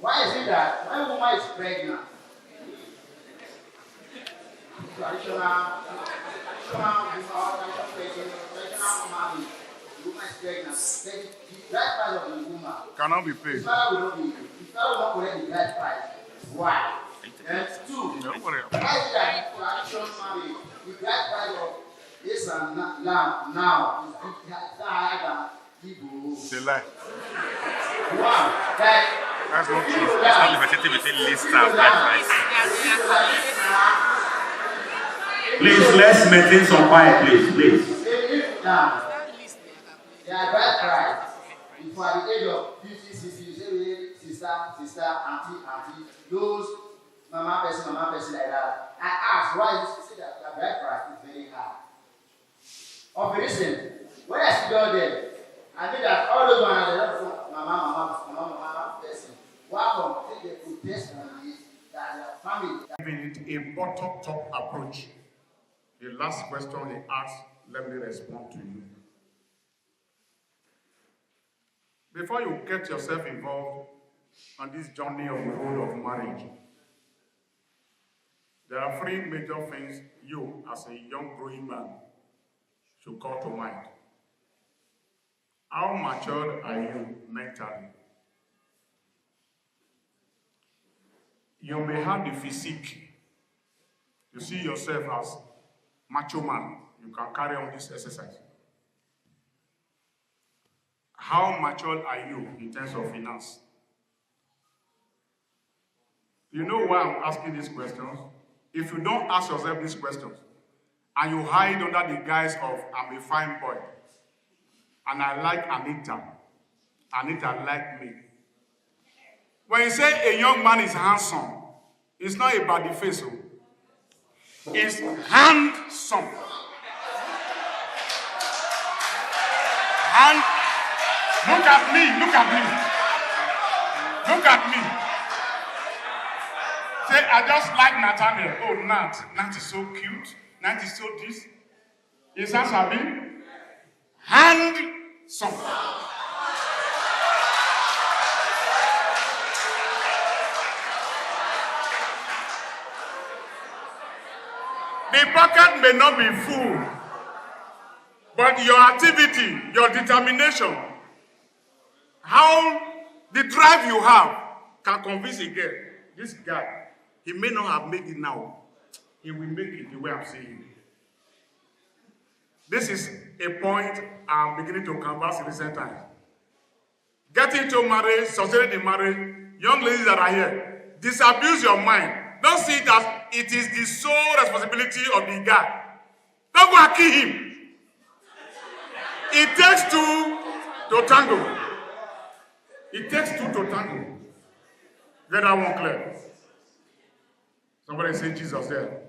Why is it that when a woman is pregnant, traditional marriage, the woman is pregnant, then the bride price of the woman Cannot be paid. the father will not be paid. The father will not collect the bride price. Why? And 2, why is it that the traditional marriage, the bride price of ESAN now is higher than Igbo? It's a lie. That's not true. It's not differentiating between list and bride price. Please, let's maintain some quiet, please. They are bride price. If for the age of 50, 60, you say sister, auntie, those mama person like that. I ask why you say that the bride price is very high. Of reason, when I sit down there, I mean that all those ones are mama person. Why come take the protest on this that their family? Giving it a bottom-top approach. The last question he asked, let me respond to you. Before you get yourself involved on this journey of the road of marriage, there are 3 major things you, as a young growing man, should call to mind. How matured are you mentally? You may have the physique. You see yourself as macho man. You can carry on this exercise. How matured are you in terms of finance? You know why I'm asking these questions? If you don't ask yourself these questions, and you hide under the guise of, I'm a fine boy, and I like Anita like me. When you say a young man is handsome, it's not about the face. It's handsome. And look at me. Say, I just like Nathaniel. Oh, Nat is so cute. Nat is so this. Is that Sabi? handsome. The pocket may not be full, but your activity, your determination, how the drive you have can convince a girl, this guy, he may not have made it now. He will make it the way I'm saying it. This is a point I'm beginning to canvass in recent times. Getting to marriage, sustaining the marriage, young ladies that are here, disabuse your mind. Don't see it as it is the sole responsibility of the guy. Don't go and kill him. It takes two to tango. It takes two to tango. Get that one clear. Somebody say Jesus there.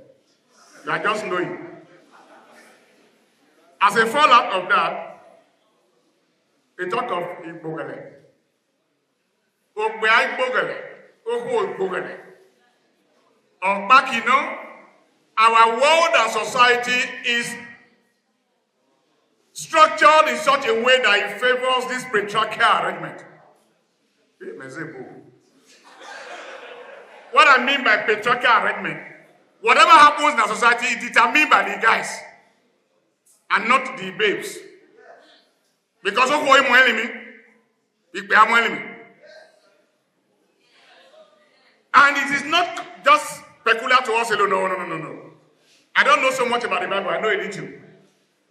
You are just knowing. As a fallout of that, we talk of Igbogele. Ogbe Igbogele. Oho Igbogele. Back, you know, our world and society is structured in such a way that it favors this patriarchal arrangement. What I mean by patriarchal arrangement, whatever happens in our society is determined by the guys and not the babes. Because of what I'm enemy, and it is not just peculiar to us alone. No. I don't know so much about the Bible. I know a little.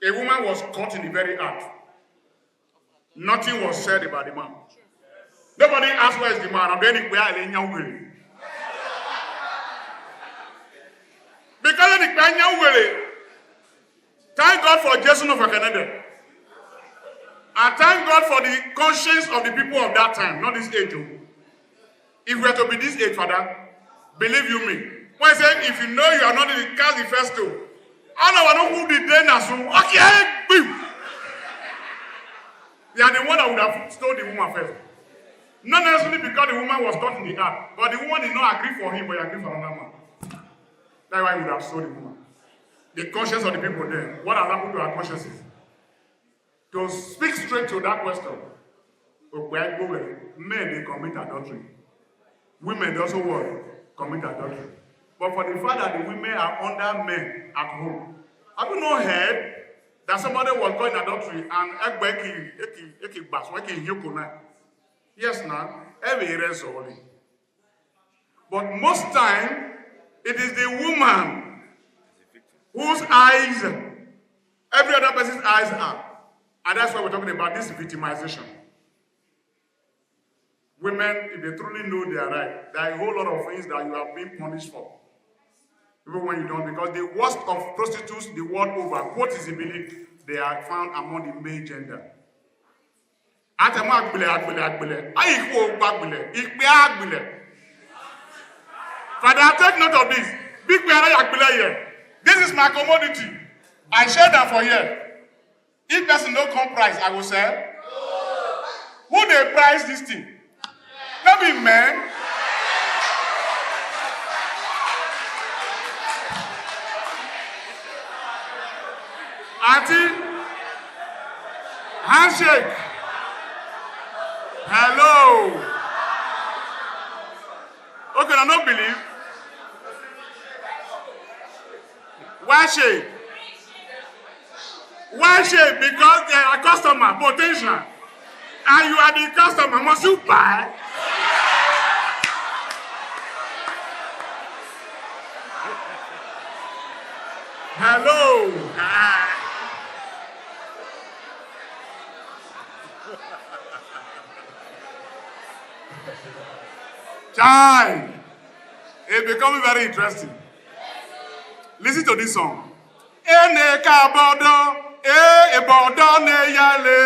A woman was caught in the very act. Nothing was said about the man. Nobody asked where is the man. I'm going to because of the thank God for Jason of Canada. And thank God for the conscience of the people of that time, not this age. If we are to be this age, Father, believe you me. When I say, if you know you are not in the cast the first two, I don't know who the day now. Okay, boom. They are the one that would have stole the woman first. Not necessarily because the woman was caught in the act, but the woman did not agree for him, but he agreed for another man. That's why he would have stolen the woman. The conscience of the people there. What has happened to our consciences? To speak straight to that question, men they commit adultery. Women they also commit adultery. But for the fact that the women are under men at home, have you not heard that somebody was going adultery and yes, now every rest only. But most time it is the woman whose eyes, every other person's eyes are. And that's why we're talking about this victimization. Women, if they truly know they are right, there are a whole lot of things that you are being punished for. Even when you don't, because the worst of prostitutes the world over, quote IZIBILI, they are found among the male gender. Father, take note of this. This is my commodity. I share that for you. If person no come price, I will say. Who they price this thing? Not be men. Auntie, handshake. Hello. Okay, I don't believe. Why shake? Why shake? Because they are a customer, potential. And you are the customer, must you buy? Hello. Child, it's becoming very interesting. Listen to this song. Ene kabodo, ebodo ne yale,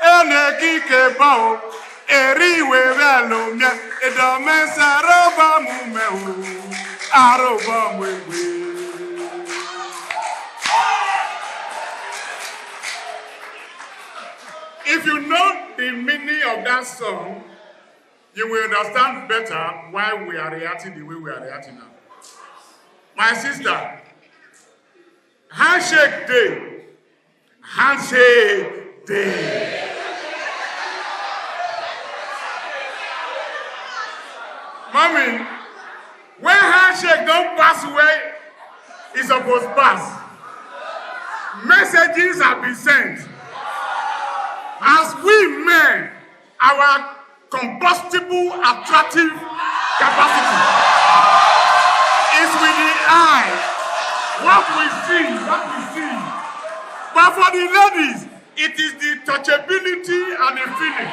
ene kike bao, eriwe velo mye, edome saroba mumeu, aroba mwewe. If you know the meaning of that song, you will understand better why we are reacting the way we are reacting now. My sister, handshake day. Handshake day. Mommy, when handshake don't pass away, it's supposed to pass. Messages have been sent. As we men, our combustible, attractive capacity is with the eye. What we see. But for the ladies, it is the touchability and the feeling.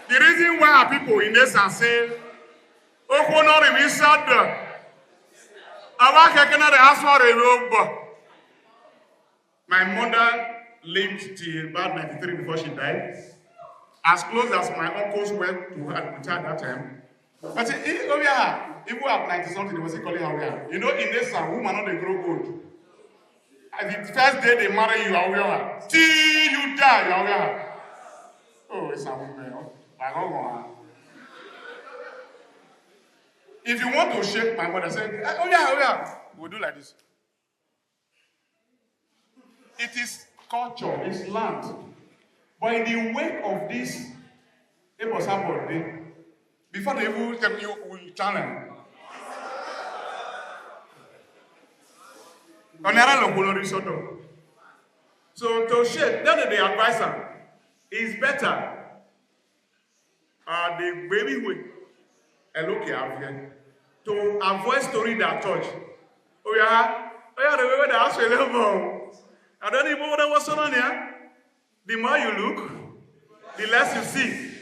The reason why our people in ESAN say, Okonori we sad. My mother lived till about 93 before she died. As close as my uncles were to her at that time. But oh yeah, if we have 90 something, they was calling her. You know, in ESAN, women don't grow old. The first day they marry you, till you die, you are. Oh, it's a woman. If you want to shake my mother, say, oh yeah, we'll do like this. It is culture, it's land. But in the wake of this, it was happening. Before they will tell you, will challenge. So to shake, then the advisor is better. The baby way, and look here, to avoid story that touch. Oh yeah, the way the house will level. I don't even know what was on here. The more you look, the less you see.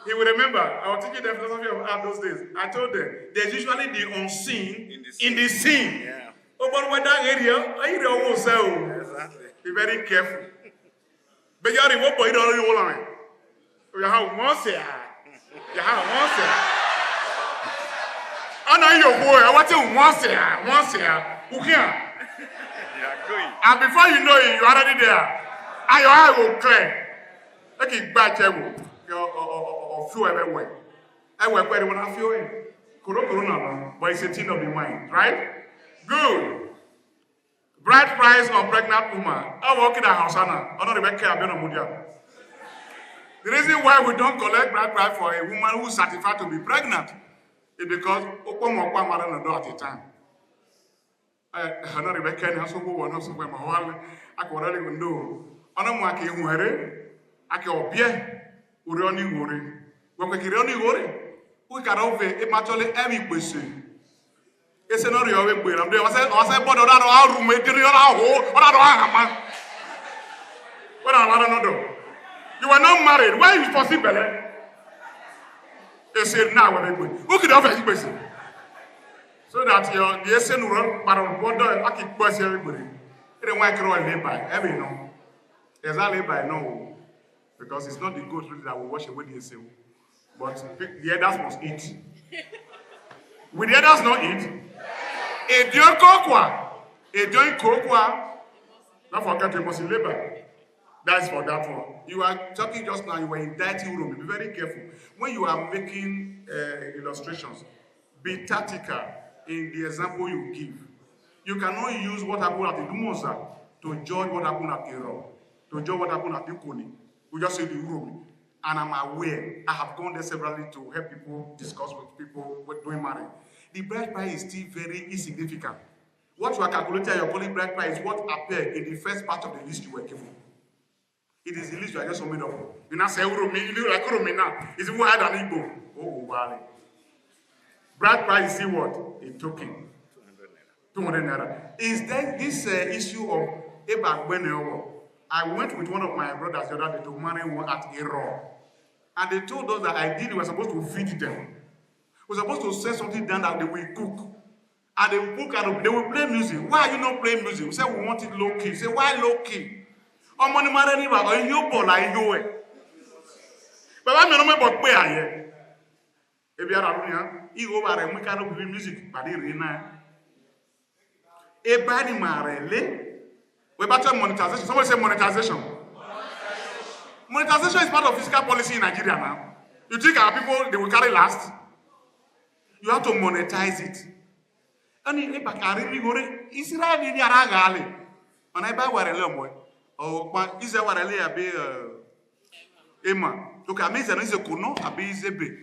He will remember. I was teaching the philosophy of art those days. I told them there's usually the unseen in the scene. Yeah. Oh, but when that area, I almost say, exactly. Be very careful. But you're the one boy, you don't know what I mean. You have one say. You have one say. I know your boy. I want you one say. Who can? And before you know it, you're already there. And your eye will clear. Like it bad table. Or feel everywhere. I work where they want to feel it. Corona, but it's a thing of the mind, right? Good. Bride price or pregnant woman. I work in a house, Anna. I'm not even care about Mudia. The reason why we don't collect bride price for a woman who is certified to be pregnant is because Okwa at a time. I'm not even caring so go on so when I could already know. I don't want to hear I can be Urioni worry. When we can only worry, we can over it actually every person. It's an area of where I'm there. I said, but our roommate didn't know what I don't. What I don't know. You are not married. Why is it possible? They said, now we're going. Who could have a person? So that your ESAN run, but on board, I keep questioning everybody. It don't want to live by every no. There's a live by no. Because it's not the goat really that will wash away the ESAN. But the others must eat. Will the others not eat? A doing kokwa. Don't forget you must labor. That's for that one. You are talking just now, you were in dirty room. Be very careful. When you are making illustrations, be tactical in the example you give. You cannot use what happened at the Dumosa to judge what happened at Ero, to judge what happened at Ukoni. We just say the room. And I'm aware, I have gone there severally to help people discuss with people doing marriage. The bride price is still very insignificant. What you are calculating your calling bride price is what appeared in the first part of the list you were given. It is the list you are just made up. You now say, you look like Urumi now. It's even higher than Igbo. Oh, wow. Bride price is still what? A token. 200 naira. Is there this issue of Eba Gbeneowo? I went with one of my brothers the other day to marry one at Ero. And they told us that ideally we were supposed to feed them. We were supposed to set something down that they will cook. And they will cook and they will play music. Why are you not playing music? We said we want it low key. We say, why low key? Ọmọ ni mara ni ba oyo bo la yo e. Baba mi no me bo pe aye. Ebi ara lu yan, iwo ba re mu ka no play music ba di re na. E ba ni mara le. We battle monetization. Somebody say monetization. Monetization is part of fiscal policy in Nigeria now. You think our people, they will carry last? You have to monetize it. Ani bakari mi gore Israel ni araga ale. Ana ba warele mo. O pa ize warele abi Emma. Look at me is a kuno abi izebe.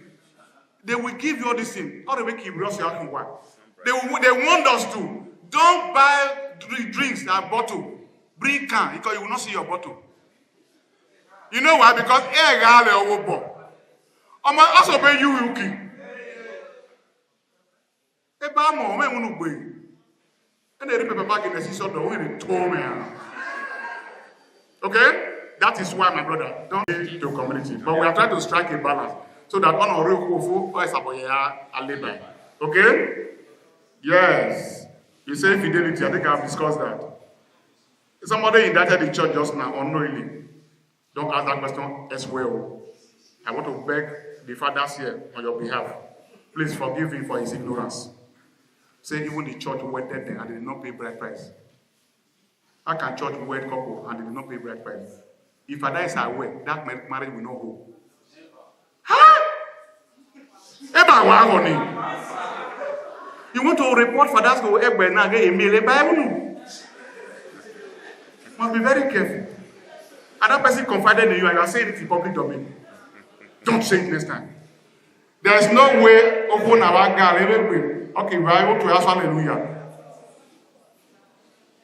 They will give you all this thing. All the way keep lost your one. They want us to don't buy drinks that bottle. Bring can because you will not see your bottle. You know why? Because I'm also pay you Yuki. And they remember back in the season when they told me. Okay? That is why, my brother, don't be to community. But we are trying to strike a balance so that on our okay? Yes. You say fidelity, I think I've discussed that. Somebody indicted the church just now unknowingly. Don't ask that question as well. I want to beg the fathers here on your behalf. Please forgive him for his ignorance. Say even the church wedded them and they did not pay bride price. How can church wed couple and they did not pay bride price? If father is aware, that marriage will not hold. Huh? You want to report fathers go Ebe now get a meal Bible? Must be very careful. Another person confided in you and you are saying it in public domain. Don't say it next time. There is no way open our gallery. Okay, we are able to ask hallelujah.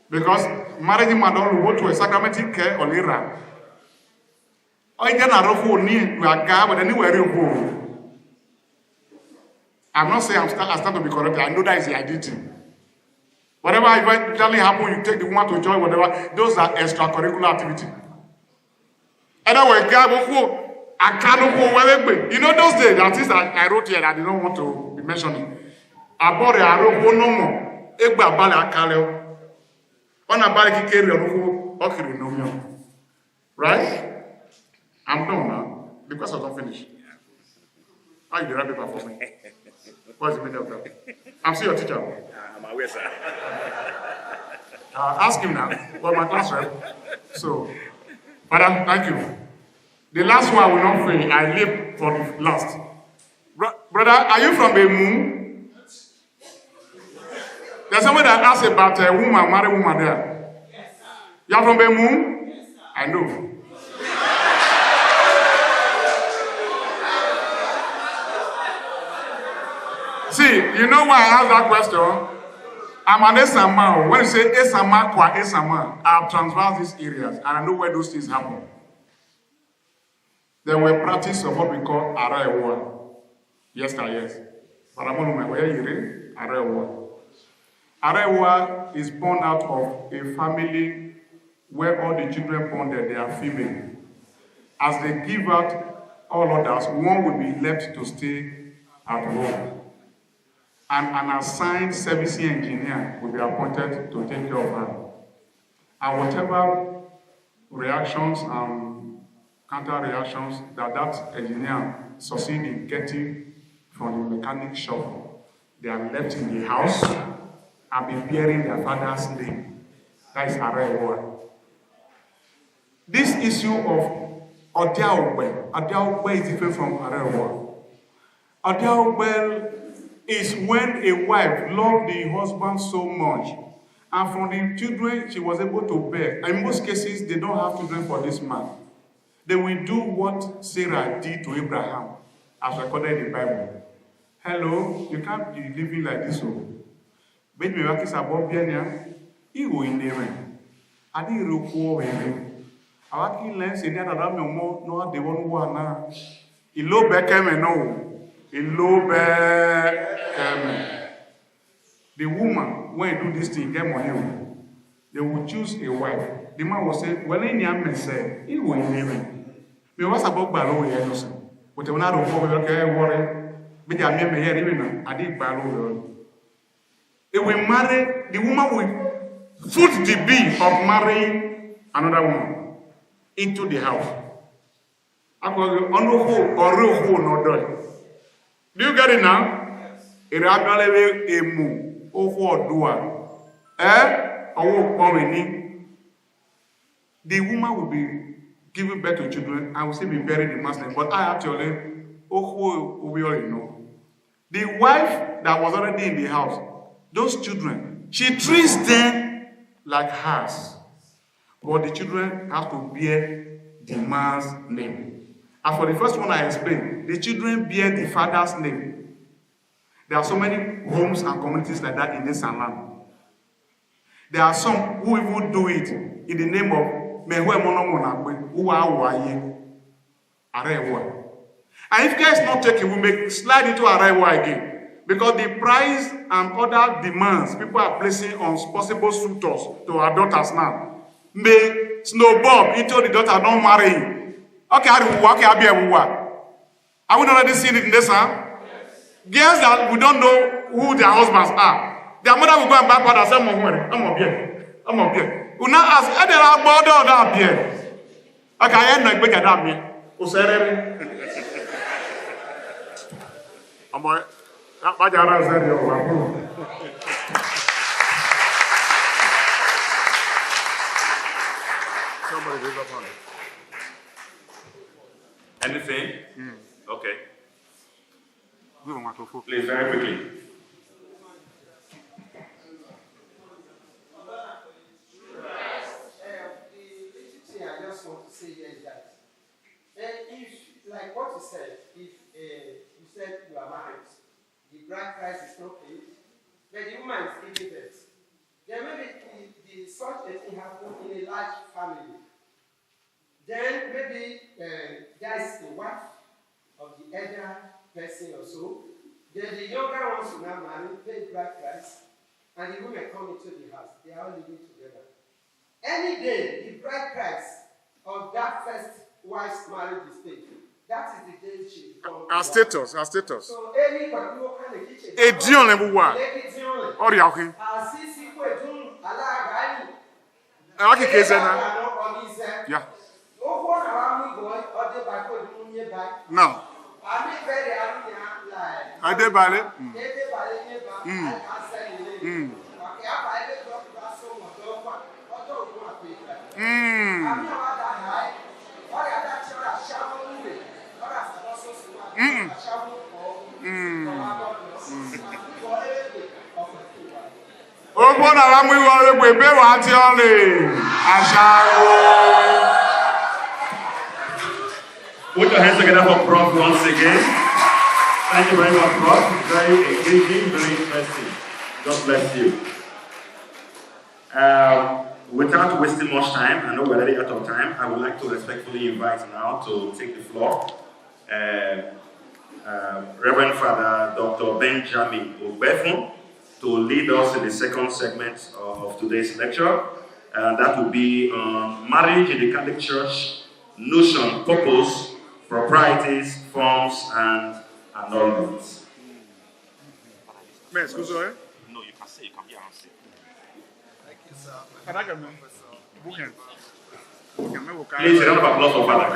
Because marriage man don't go to a sacramental care or lira. I get a rough need we are God, but anywhere you go. I'm not saying I start to be correct. I know that is the identity. Whatever eventually happens, you take the woman to join, whatever. Those are extracurricular activity. Anyway, you know those days, that is I wrote here that I did not want to be mentioning. I bought a rope no more. Egba bala akale. On a bala kikeri no okiri no more. Right? I'm done now because I don't finish. How you wrap paper for me? What's the meaning of that? I'm still your teacher. I'm aware, sir. Ask him now. Well, my class rep. So, Father, thank you. The last one I will not fail. I live for the last. Brother, are you from Bemu? There's someone that asked about a woman, married woman there. Yes, sir. You are from Bemu? Yes, sir. I know. See, you know why I asked that question? I'm an ESAN. When you say ESAN, I've traversed these areas and I know where those things happen. There were practice of what we call Araewa. Yes. But I'm on my way here. Araewa is born out of a family where all the children born there, they are female. As they give out all others, one will be left to stay at home. And an assigned servicing engineer will be appointed to take care of her. And whatever reactions and counter-reactions that engineer succeeds in getting from the mechanic shop, they are left in the house and be bearing their father's name. That is Araewa. This issue of Odiaogbe is different from Araewa. Odiaogbe is when a wife loved the husband so much, and from the children she was able to bear. In most cases, they don't have children for this man. They will do what Sarah did to Abraham, as recorded in the Bible. Hello, you can't be living like this. But me wakis above bianya, iwo inere. Adi ruko wele. Awaki lens eni adada me omo no ade wonu wa na. Ilo bekeme no. The woman, when you do this thing, get money, they will choose a wife. The man will say, well, in your man say, he will name it. Me was about Balo, yes, but when I don't worry, but I remember here, even I did Balo. They will marry, the woman will foot the bill of marrying another woman into the house. I'm going to do you get it now? The woman will be giving birth to children and will still be buried in Muslim. But I actually, we already know. The wife that was already in the house, those children, she treats them like hers. But the children have to bear the man's name. And for the first one I explained, the children bear the father's name. There are so many homes and communities like that in ESAN land. There are some who even do it in the name of Mehwe Monomonakwe, who are Waye, Arewa. And if care is not taken, we may slide into Arewa again. Because the price and other demands people are placing on possible suitors to our daughters now may snowball into the daughter not marrying. Okay, are we not already seeing it in this, huh? Girls that we don't know who their husbands are. Their mother will go and backward and say, I'm up here. We now ask, are there a border or that here? Okay, I ain't like big at that me. I'm like, somebody raise up hand. Anything? Okay. Give a microphone. Please, very quickly. The thing I just want to say here is that if, like what you said, if you said you are married, the bride price is not paid, but the woman is giving birth. Then maybe such a thing happens in a large family. Then maybe there is the wife of the elder person or so. Then the younger ones will now marry, pay bride price, and the women come into the house. They are all living together. Any day, the bride price of that first wife's marriage is paid. That is the day she becomes. Our status. So any particular kind of kitchen. A Dion level one. Or the Alkin. Yeah. No. I did buy it. Put your hands together for Prof once again. Thank you very much, Prof. Very engaging, very interesting. God bless you. Without wasting much time, I know we're already out of time, I would like to respectfully invite now to take the floor Reverend Father Dr. Benjamin Ogbefun to lead us in the second segment of today's lecture. That will be on marriage in the Catholic Church, notion, purpose, proprieties, forms, and annulments. No, you can say, you can be answered. Thank you, sir. Please, a round of applause for Father.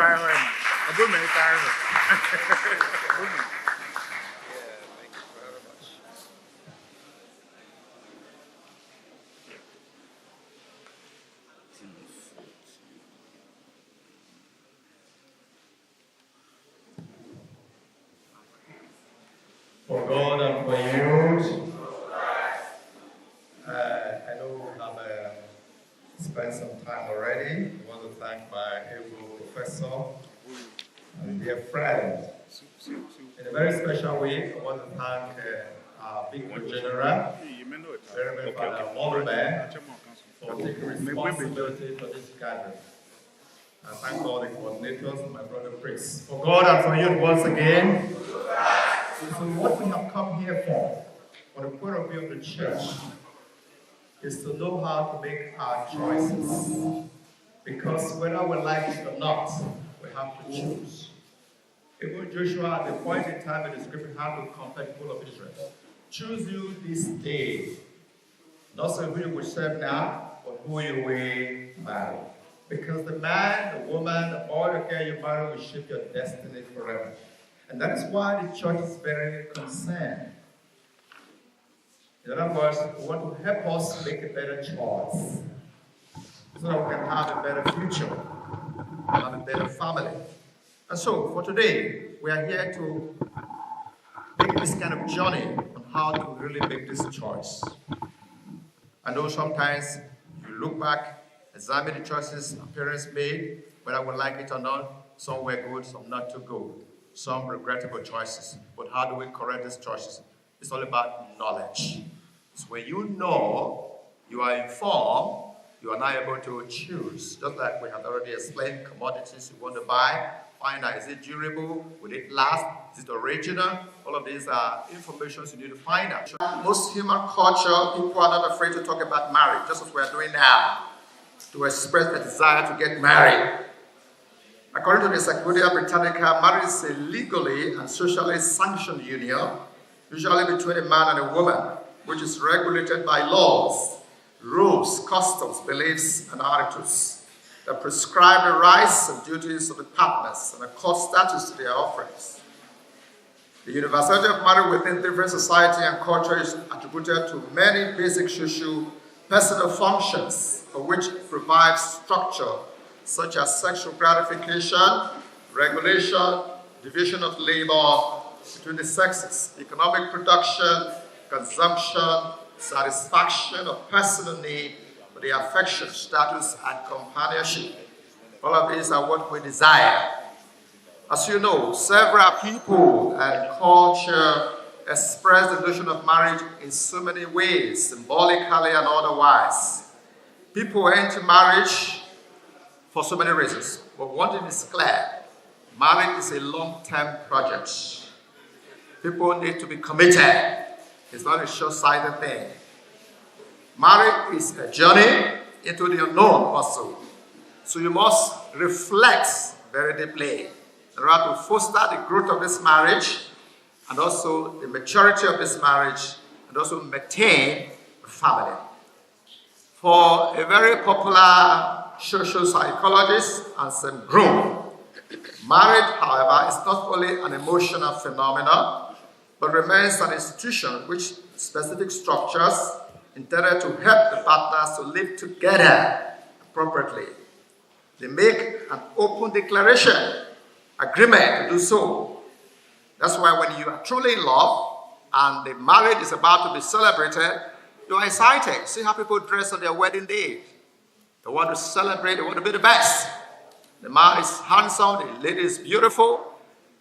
For God and for you. I know I've spent some time already. I want to thank my able professor and dear friend. In a very special way, I want to thank our big general, Reverend Father Olume, for taking responsibility for this gathering. And thank all the coordinators and my brother Chris. For God and for you once again. So what we have come here for the point of view of the church, is to know how to make our choices. Because whether we like it or not, we have to choose. Even Joshua, at the point in time in the scripture, had to compel the people of Israel. Choose you this day, not so who you will serve now, but who you will marry. Because the man, the woman, the boy, the girl you marry will shape your destiny forever. And that is why the church is very concerned. In other words, we want to help us make a better choice so that we can have a better future, have a better family. And so, for today, we are here to make this kind of journey on how to really make this choice. I know sometimes you look back, examine the choices our parents made, whether we like it or not. Some were good, some not too good. Some regrettable choices. But how do we correct these choices? It's all about knowledge. So when you know, you are informed, you are now able to choose. Just like we have already explained, commodities you want to buy, find out, is it durable? Will it last? Is it original? All of these are information you need to find out. Most human culture, people are not afraid to talk about marriage, just as we are doing now, to express the desire to get married. According to the Encyclopedia Britannica, marriage is a legally and socially sanctioned union, usually between a man and a woman, which is regulated by laws, rules, customs, beliefs, and attitudes that prescribe the rights and duties of the partners and accord status to their offerings. The universality of marriage within different society and culture is attributed to many basic social personal functions for which it provides structure, such as sexual gratification, regulation, division of labor between the sexes, economic production, consumption, satisfaction of personal need for the affection, status, and companionship. All of these are what we desire. As you know, several people and culture express the notion of marriage in so many ways, symbolically and otherwise. People enter marriage for so many reasons, but one thing is clear: marriage is a long-term project. People need to be committed. It's not a short-sighted thing. Marriage is a journey into the unknown also. So you must reflect very deeply in order to foster the growth of this marriage and also the maturity of this marriage and also maintain a family. For a very popular social psychologist, Anselm Grove, marriage, however, is not only an emotional phenomenon, but remains an institution which specific structures intended to help the partners to live together appropriately. They make an open declaration, agreement to do so. That's why when you are truly in love and the marriage is about to be celebrated, you are excited. See how people dress on their wedding day. They want to celebrate, they want to be the best. The man is handsome, the lady is beautiful.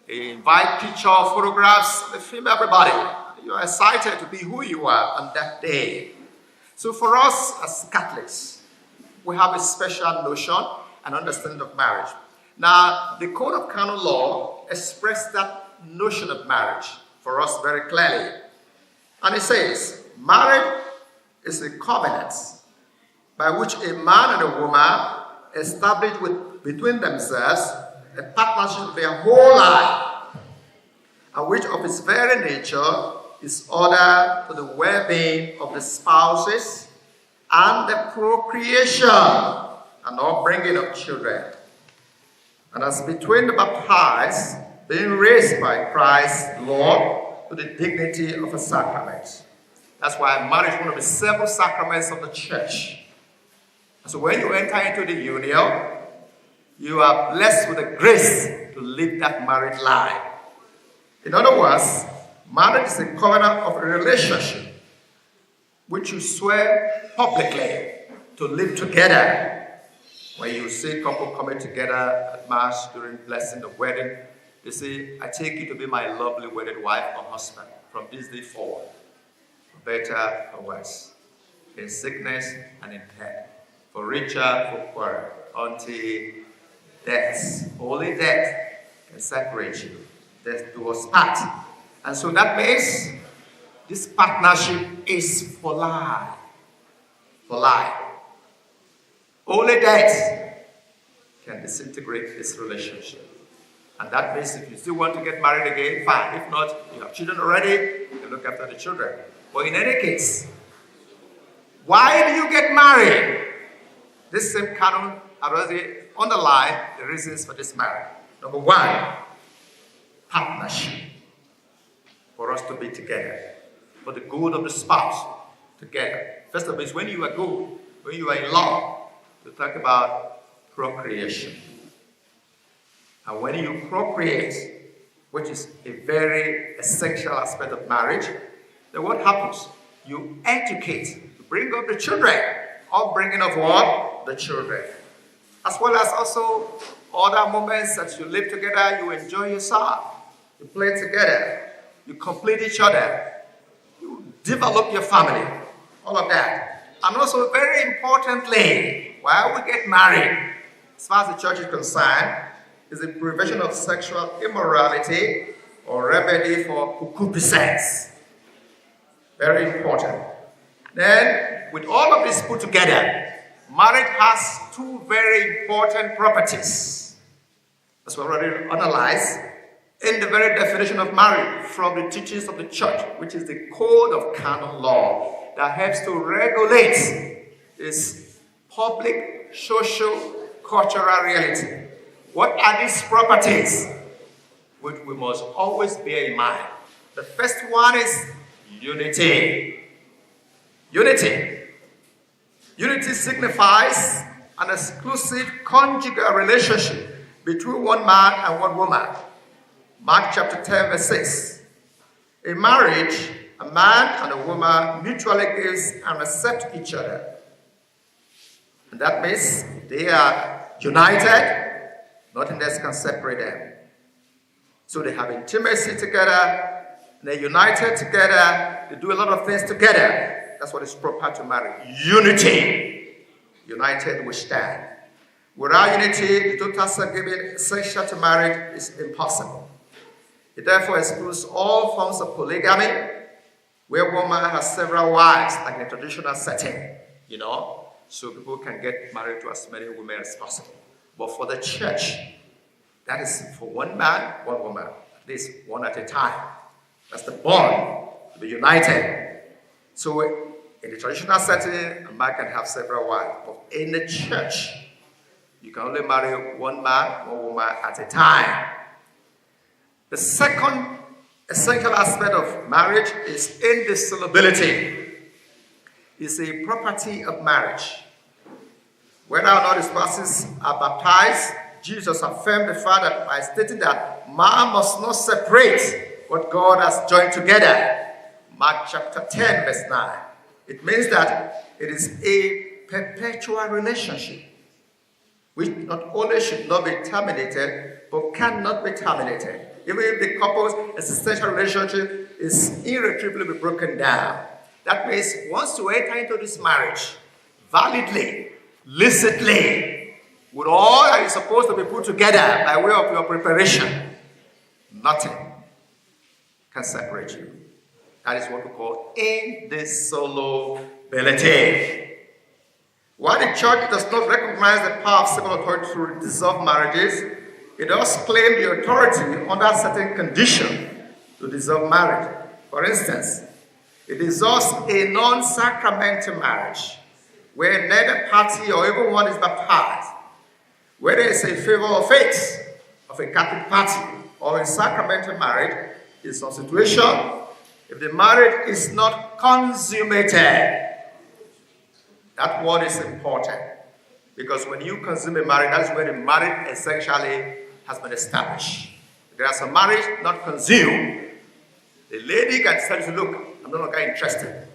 They invite picture, photographs, they film everybody. You are excited to be who you are on that day. So for us as Catholics, we have a special notion and understanding of marriage. Now, the Code of Canon Law expresses that notion of marriage for us very clearly. And it says, marriage is a covenant by which a man and a woman establish between themselves a partnership of their whole life, and which of its very nature is ordered to the well-being of the spouses and the procreation and upbringing of children. And as between the baptized being raised by Christ, Lord, to the dignity of a sacrament. That's why marriage is one of the 7 sacraments of the church. And so when you enter into the union, you are blessed with the grace to live that married life. In other words, marriage is a covenant of a relationship which you swear publicly to live together. When you see a couple coming together at Mass during blessing the wedding, they say, I take you to be my lovely wedded wife or husband from this day forward, for better or worse, in sickness and in health, for richer, for poorer, until death, only death can separate you. Death do us part. And so that means this partnership is for life. For life. Only death can disintegrate this relationship. And that means if you still want to get married again, fine. If not, you have children already, you look after the children. But in any case, why do you get married? This same canon already underline the reasons for this marriage. Number 1, partnership. For us to be together. For the good of the spouse, together. First of all, is when you are good, when you are in love, to talk about procreation. And when you procreate, which is a very essential aspect of marriage, then what happens? You educate, you bring up the children, upbringing of what? The children. As well as also other moments that you live together, you enjoy yourself, you play together, you complete each other, you develop your family, all of that. And also very importantly, while we get married, as far as the church is concerned, is the prevention of sexual immorality or remedy for concupiscence. Very important. Then, with all of this put together, marriage has two very important properties, as we already analyzed, in the very definition of marriage from the teachings of the church, which is the code of canon law that helps to regulate this public, social, cultural reality. What are these properties which we must always bear in mind? The first one is unity. Unity. Unity signifies an exclusive conjugal relationship between one man and one woman. Mark chapter 10 verse 6. In marriage, a man and a woman mutually gives and accept each other. And that means they are united, nothing else can separate them. So they have intimacy together, they're united together, they do a lot of things together. That's what is proper to marry. Unity. United we stand. Without unity, the total subgiving essential to marriage is impossible. It therefore excludes all forms of polygamy, where woman has several wives, like in a traditional setting, so people can get married to as many women as possible. But for the church, that is for one man, one woman, at least one at a time. That's the bond, to be united. So in the traditional setting, a man can have several wives. But in the church, you can only marry one man, one woman at a time. The second essential aspect of marriage is indissolubility. It's a property of marriage. Whether or not the spouses are baptized, Jesus affirmed the fact that by stating that man must not separate what God has joined together. Mark chapter 10 verse 9. It means that it is a perpetual relationship, which not only should not be terminated, but cannot be terminated. Even if the couple's existential relationship is irretrievably broken down. That means once you enter into this marriage, validly, licitly, with all that is supposed to be put together by way of your preparation, nothing can separate you. That is what we call indissolubility. While the church does not recognize the power of civil authority to dissolve marriages, it does claim the authority under certain conditions to dissolve marriage. For instance, it dissolves a non-sacramental marriage where neither party or even one is baptized, where there is a favor of faith of a Catholic party or a sacramental marriage. In some situation, if the marriage is not consummated, that word is important, because when you consume a marriage, that's when the marriage essentially has been established. If there is a marriage not consumed, the lady can tell you, look, I'm no longer interested.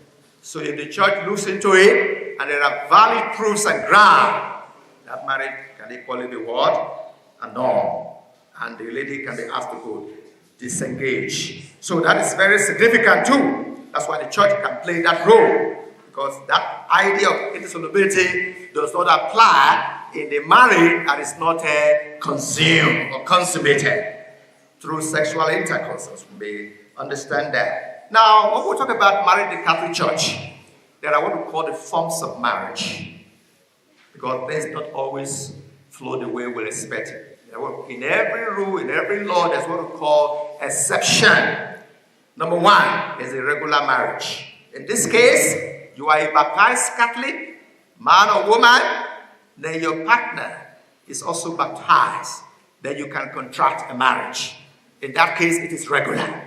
So if the church looks into it, and there are valid proofs and ground, that marriage can equally be what? Annulled. And the lady can be asked to go disengage. So that is very significant too. That's why the church can play that role. Because that idea of indissolubility does not apply in the marriage that is not consumed or consummated through sexual intercourse. We understand that. Now, when we talk about marriage in the Catholic Church, there are what we call the forms of marriage. Because things don't always flow the way we expect it. In every rule, in every law, there's what we call exception. Number one is a regular marriage. In this case, you are a baptized Catholic, man or woman, then your partner is also baptized. Then you can contract a marriage. In that case, it is regular.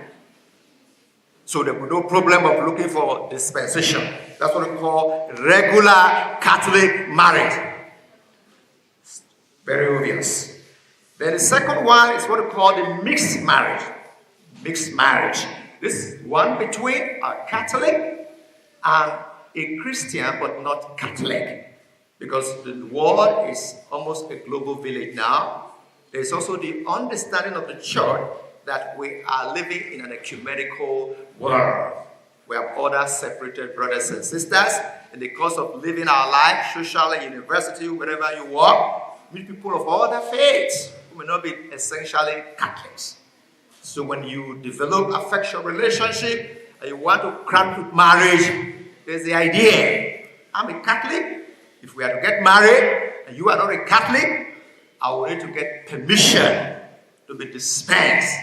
So there will be no problem of looking for dispensation. That's what we call regular Catholic marriage. Very obvious. Then the second one is what we call the mixed marriage. Mixed marriage. This is one between a Catholic and a Christian, but not Catholic. Because the world is almost a global village now. There's also the understanding of the church that we are living in an ecumenical world. We have other separated brothers and sisters. In the course of living our life, socially, university, wherever you work, meet people of other faiths who may not be essentially Catholics. So when you develop affectionate relationship and you want to crack with marriage, there's the idea. I'm a Catholic. If we are to get married and you are not a Catholic, I will need to get permission to be dispensed.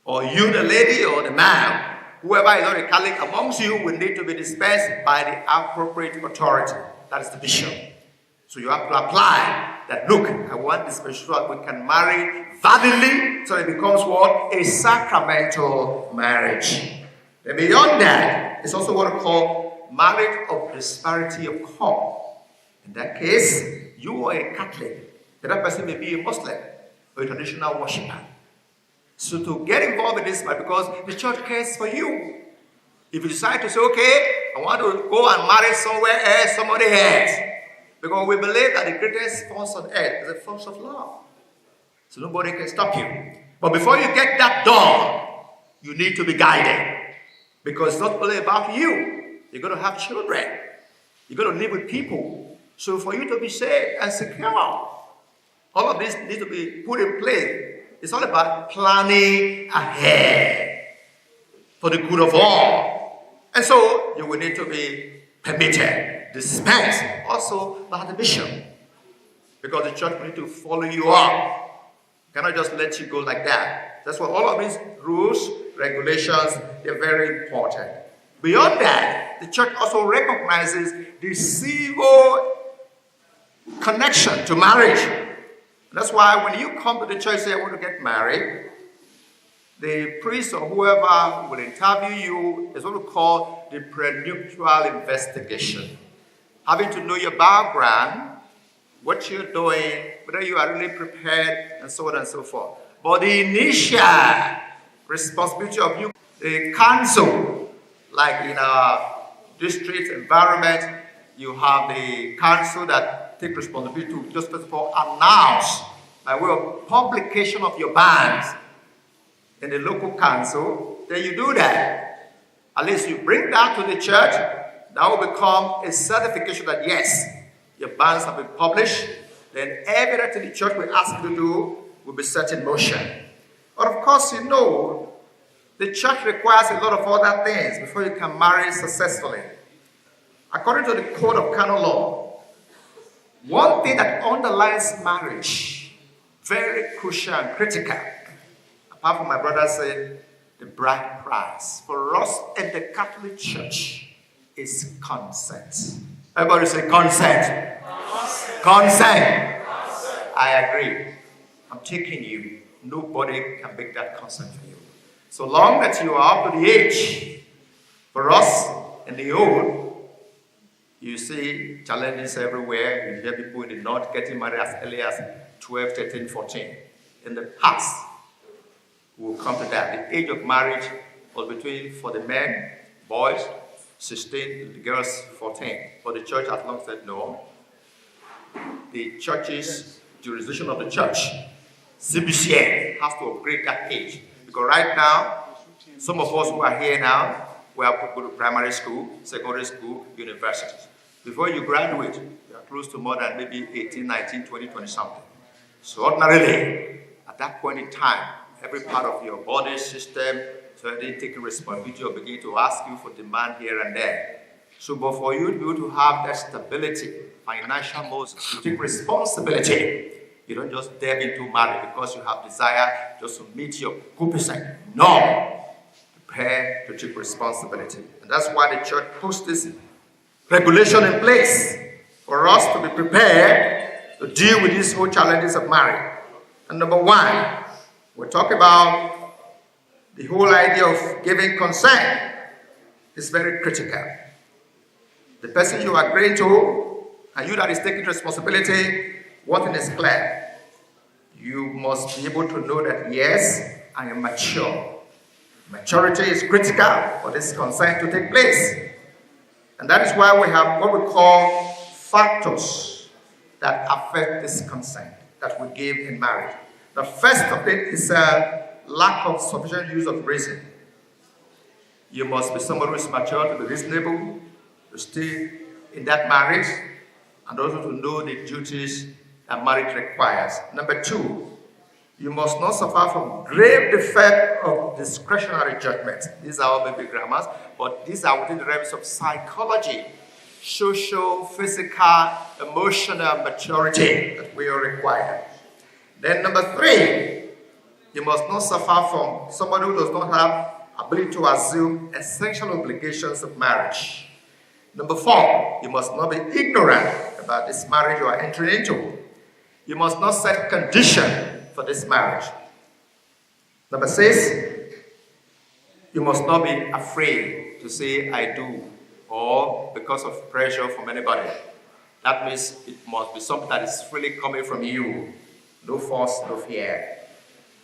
Or you, the lady or the man, whoever is not a Catholic amongst you, will need to be dispensed by the appropriate authority. That is the bishop. So you have to apply that, look, I want this person so that we can marry validly, so it becomes what? A sacramental marriage. And beyond that, it's also what we call marriage of disparity of call. In that case, you are a Catholic. The other person may be a Muslim or a traditional worshiper. So to get involved in this, because the church cares for you. If you decide to say, okay, I want to go and marry somewhere else, somebody else, because we believe that the greatest force on earth is a force of love. So nobody can stop you. But before you get that done, you need to be guided. Because it's not only about you. You're going to have children. You're going to live with people. So for you to be safe and secure, all of this needs to be put in place. It's all about planning ahead for the good of all. And so you will need to be permitted, dispensed also by the bishop. Because the church will need to follow you up. Cannot just let you go like that. That's why all of these rules, regulations, they're very important. Beyond that, the church also recognizes the civil connection to marriage. That's why when you come to the church and say, I want to get married, the priest or whoever will interview you is what we call the prenuptial investigation. Having to know your background, what you're doing, whether you are really prepared, and so on and so forth. But the initial responsibility of you, the council, like in our district environment, you have the council that take responsibility to just first of all announce by way of publication of your bands in the local council. Then you do that. At least you bring that to the church. That will become a certification that yes, your bands have been published. Then everything the church will ask you to do will be set in motion. But of course, you know, the church requires a lot of other things before you can marry successfully. According to the Code of Canon Law, one thing that underlies marriage, very crucial and critical, apart from my brother saying, the bride price, for us in the Catholic Church is consent. Everybody say consent. Consent. Consent. I agree. I'm taking you. Nobody can make that consent for you. So long that you are up to the age, for us in the old, you see challenges everywhere. You hear people in the north getting married as early as 12, 13, 14. In the past, we'll come to that. The age of marriage was between, for the men, boys, 16, the girls, 14. But the church has long said no. The church's jurisdiction of the church, CBCN, has to upgrade that age. Because right now, some of us who are here now, we have to go to primary school, secondary school, universities. Before you graduate, you are close to more than maybe 18, 19, 20, 20 something. So ordinarily, at that point in time, every part of your body system, so they take responsibility or begin to ask you for demand here and there. So but for you to be able to have that stability, financial Moses, you take responsibility. You don't just delve into marriage because you have desire just to meet your coupé. No. Prepare to take responsibility. And that's why the church puts this regulation in place for us to be prepared to deal with these whole challenges of marriage. And number one, we're talking about the whole idea of giving consent is very critical. The person you are agreeing to and you that is taking responsibility, one thing is clear. You must be able to know that yes, I am mature. Maturity is critical for this consent to take place. And that is why we have what we call factors that affect this consent that we give in marriage. The first of it is a lack of sufficient use of reason. You must be somebody who is mature to be reasonable, to stay in that marriage, and also to know the duties that marriage requires. Number two, you must not suffer from grave defect of discretionary judgment. These are all baby grammars, but these are within the realms of psychology, social, physical, emotional maturity that we are required. Then number three, you must not suffer from somebody who does not have ability to assume essential obligations of marriage. Number four, you must not be ignorant about this marriage you are entering into. You must not set conditions for this marriage. Number six, you must not be afraid to say I do, or because of pressure from anybody. That means it must be something that is freely coming from you. No force, no fear.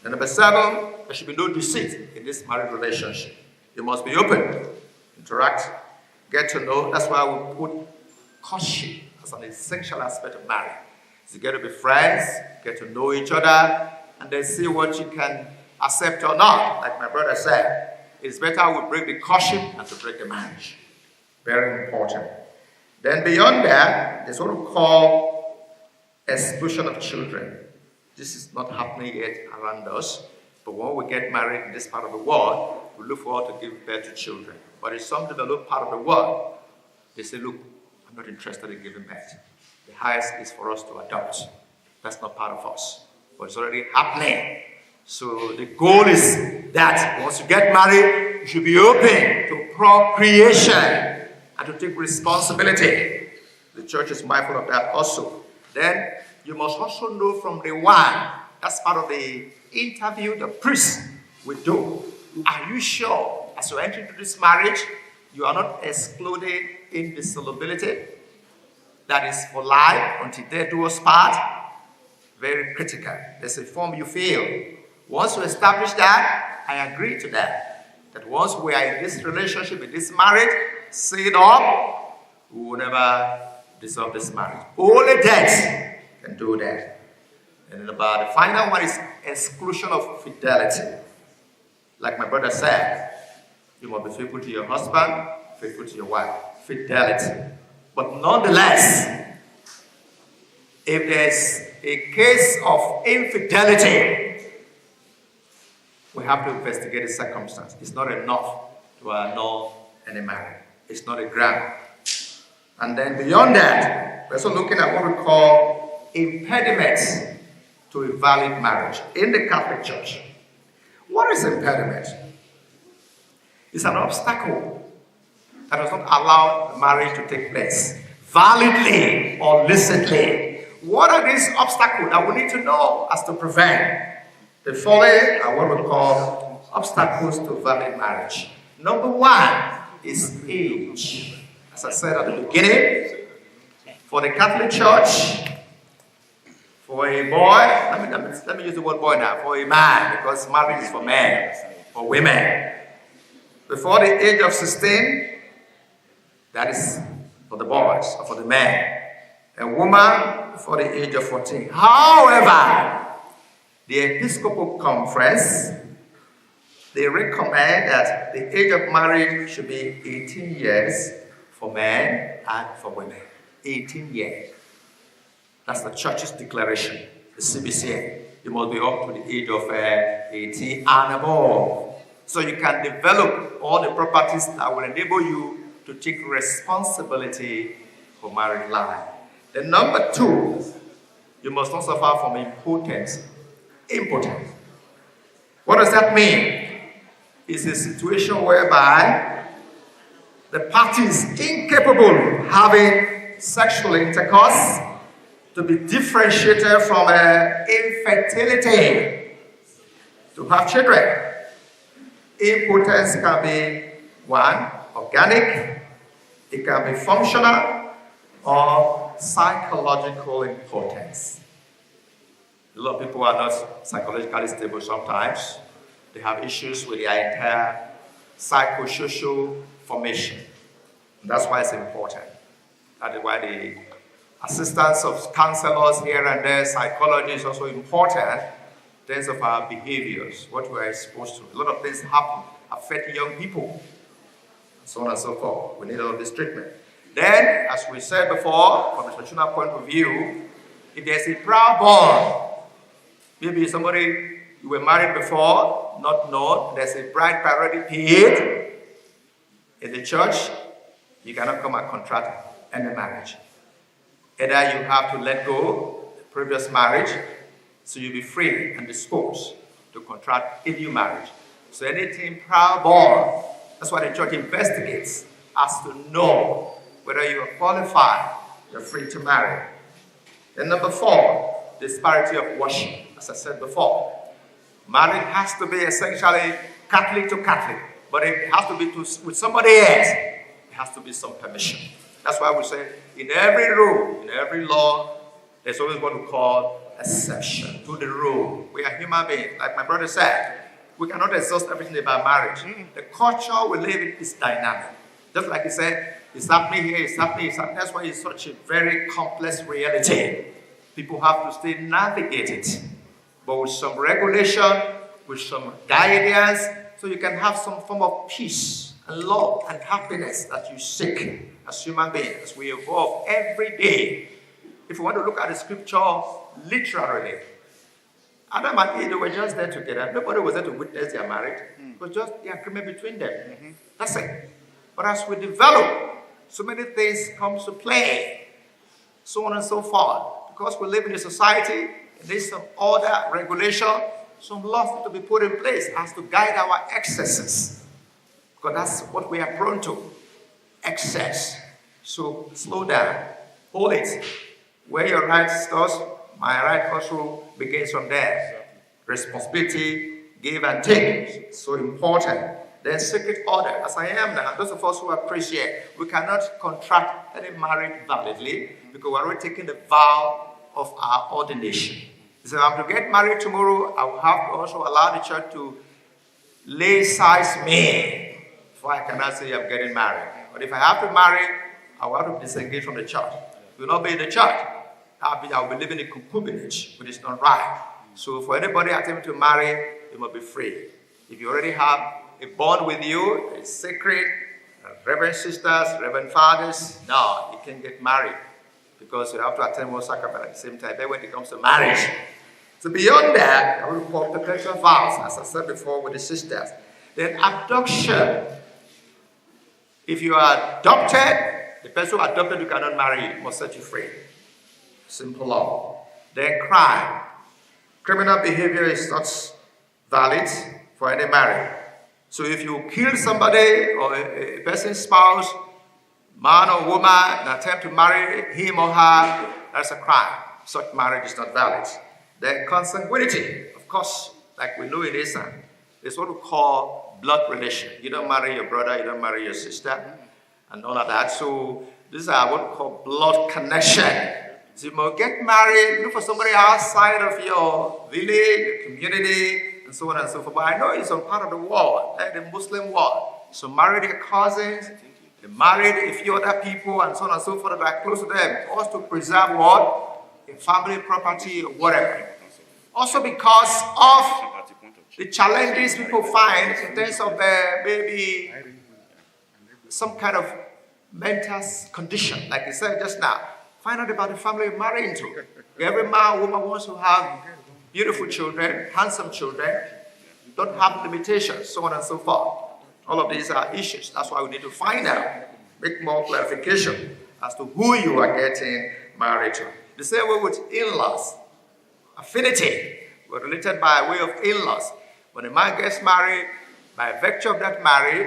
And number seven, there should be no deceit in this marriage relationship. You must be open, interact, get to know. That's why we put courtship as an essential aspect of marriage. You get to be friends, get to know each other, and then see what you can accept or not. Like my brother said, it's better we break the courtship than to break the marriage. Very important. Then beyond that, there's what we call exclusion of children. This is not happening yet around us, but when we get married in this part of the world, we look forward to give birth to children. But it's something that look part of the world. They say, look, I'm not interested in giving birth. The highest is for us to adopt. That's not part of us, but it's already happening. So the goal is that once you get married, you should be open to procreation and to take responsibility. The church is mindful of that also. Then you must also know from the one, that's part of the interview the priest will do. Are you sure as you enter into this marriage, you are not excluded indissolubility? That is for life until death do us part. Very critical. There's a form you fill. Once you establish that, I agree to that. That once we are in this relationship, in this marriage, sealed up, we will never dissolve this marriage. Only death can do that. And then about the final one is exclusion of fidelity. Like my brother said, you must be faithful to your husband, faithful to your wife. Fidelity. But nonetheless, if there's a case of infidelity, we have to investigate the circumstance. It's not enough to annul any marriage. It's not a ground. And then beyond that, we're also looking at what we call impediments to a valid marriage in the Catholic Church. What is impediment? It's an obstacle that does not allow marriage to take place validly or licitly. What are these obstacles that we need to know as to prevent? The following are what we call obstacles to valid marriage. Number one is age. As I said at the beginning, for the Catholic Church, for a boy, let me use the word boy now, for a man, because marriage is for men, for women. Before the age of 16, that is for the boys or for the men. A woman before the age of 14. However, the Episcopal Conference, they recommend that the age of marriage should be 18 years for men and for women. 18 years. That's the church's declaration, the CBCA. You must be up to the age of 18 and above. So you can develop all the properties that will enable you to take responsibility for married life. Then number two, you must not suffer from impotence. Impotence. What does that mean? It's a situation whereby the party is incapable of having sexual intercourse to be differentiated from infertility to have children. Impotence can be one, organic, it can be functional, or psychological impotence. A lot of people are not psychologically stable sometimes. They have issues with their entire psychosocial formation. And that's why it's important. That is why the assistance of counselors here and there, psychology is also important in terms of our behaviors, what we are exposed to. A lot of things happen, affect young people, and so on and so forth. We need all this treatment. Then, as we said before, from a traditional point of view, if there's a proud bond, maybe somebody you were married before, not known, there's a bride already paid in the church, you cannot come and contract any marriage. Either you have to let go the previous marriage, so you'll be free and disposed to contract a new marriage. So anything proud bond, that's why the church investigates, has to know whether you are qualified, you're free to marry. Then number 4, disparity of worship. As I said before, marriage has to be essentially Catholic to Catholic, but it has to be with somebody else. There has to be some permission. That's why we say in every rule, in every law, there's always what we call exception to the rule. We are human beings. Like my brother said, we cannot exhaust everything about marriage. The culture we live in is dynamic. Just like he said, it's happening here, it's happening, it's happening. That's why it's such a very complex reality. People have to stay navigate it, but with some regulation, with some guidance, so you can have some form of peace and love and happiness that you seek as human beings, as we evolve every day. If you want to look at the scripture literally, Adam and Eve were just there together. Nobody was there to witness their marriage. It was just the agreement between them. That's it. But as we develop, so many things come to play, so on and so forth. Because we live in a society, there's some order, regulation, some laws need to be put in place as to guide our excesses. Because that's what we are prone to, excess. So slow down, hold it. Where your right starts, my right also begins from there. Responsibility, give and take, so important. Then secret order, as I am now, those of us who appreciate, we cannot contract any marriage validly because we're already taking the vow of our ordination. So I'm to get married tomorrow, I will have to also allow the church to lay-size me before I cannot say I'm getting married. But if I have to marry, I will have to disengage from the church. It will not be in the church. I will be living in concubinage, which is not right. So for anybody attempting to marry, you must be free. If you already have a bond with you, it's sacred, reverend sisters, reverend fathers, no, you can't get married because you have to attend one sacrament at the same time. Then when it comes to marriage. So beyond that, I will call perpetual vows, as I said before with the sisters. Then adoption. If you are adopted, the person who adopted you cannot marry you, must set you free. Simple law. Then crime. Criminal behavior is not valid for any marriage. So if you kill somebody or a person's spouse, man or woman, and attempt to marry him or her, that's a crime. Such marriage is not valid. Then consanguinity, of course, like we know in ESAN, is what we call blood relation. You don't marry your brother, you don't marry your sister, and all of that. So these are what we call blood connection. So you must get married, look for somebody outside of your village, your community, and so on and so forth. But I know in some part of the world, like the Muslim world, so marry their cousins, they married a few other people, and so on and so forth that are close to them, also to preserve what? A family property or whatever. Also because of the challenges people find in terms of maybe some kind of mental condition, like I said just now. Find out about the family you're married into. Every man or woman wants to have beautiful children, handsome children, don't have limitations, so on and so forth. All of these are issues. That's why we need to find out, make more clarification as to who you are getting married to. The same way with in-laws. Affinity. We're related by way of in-laws. When a man gets married, by virtue of that marriage,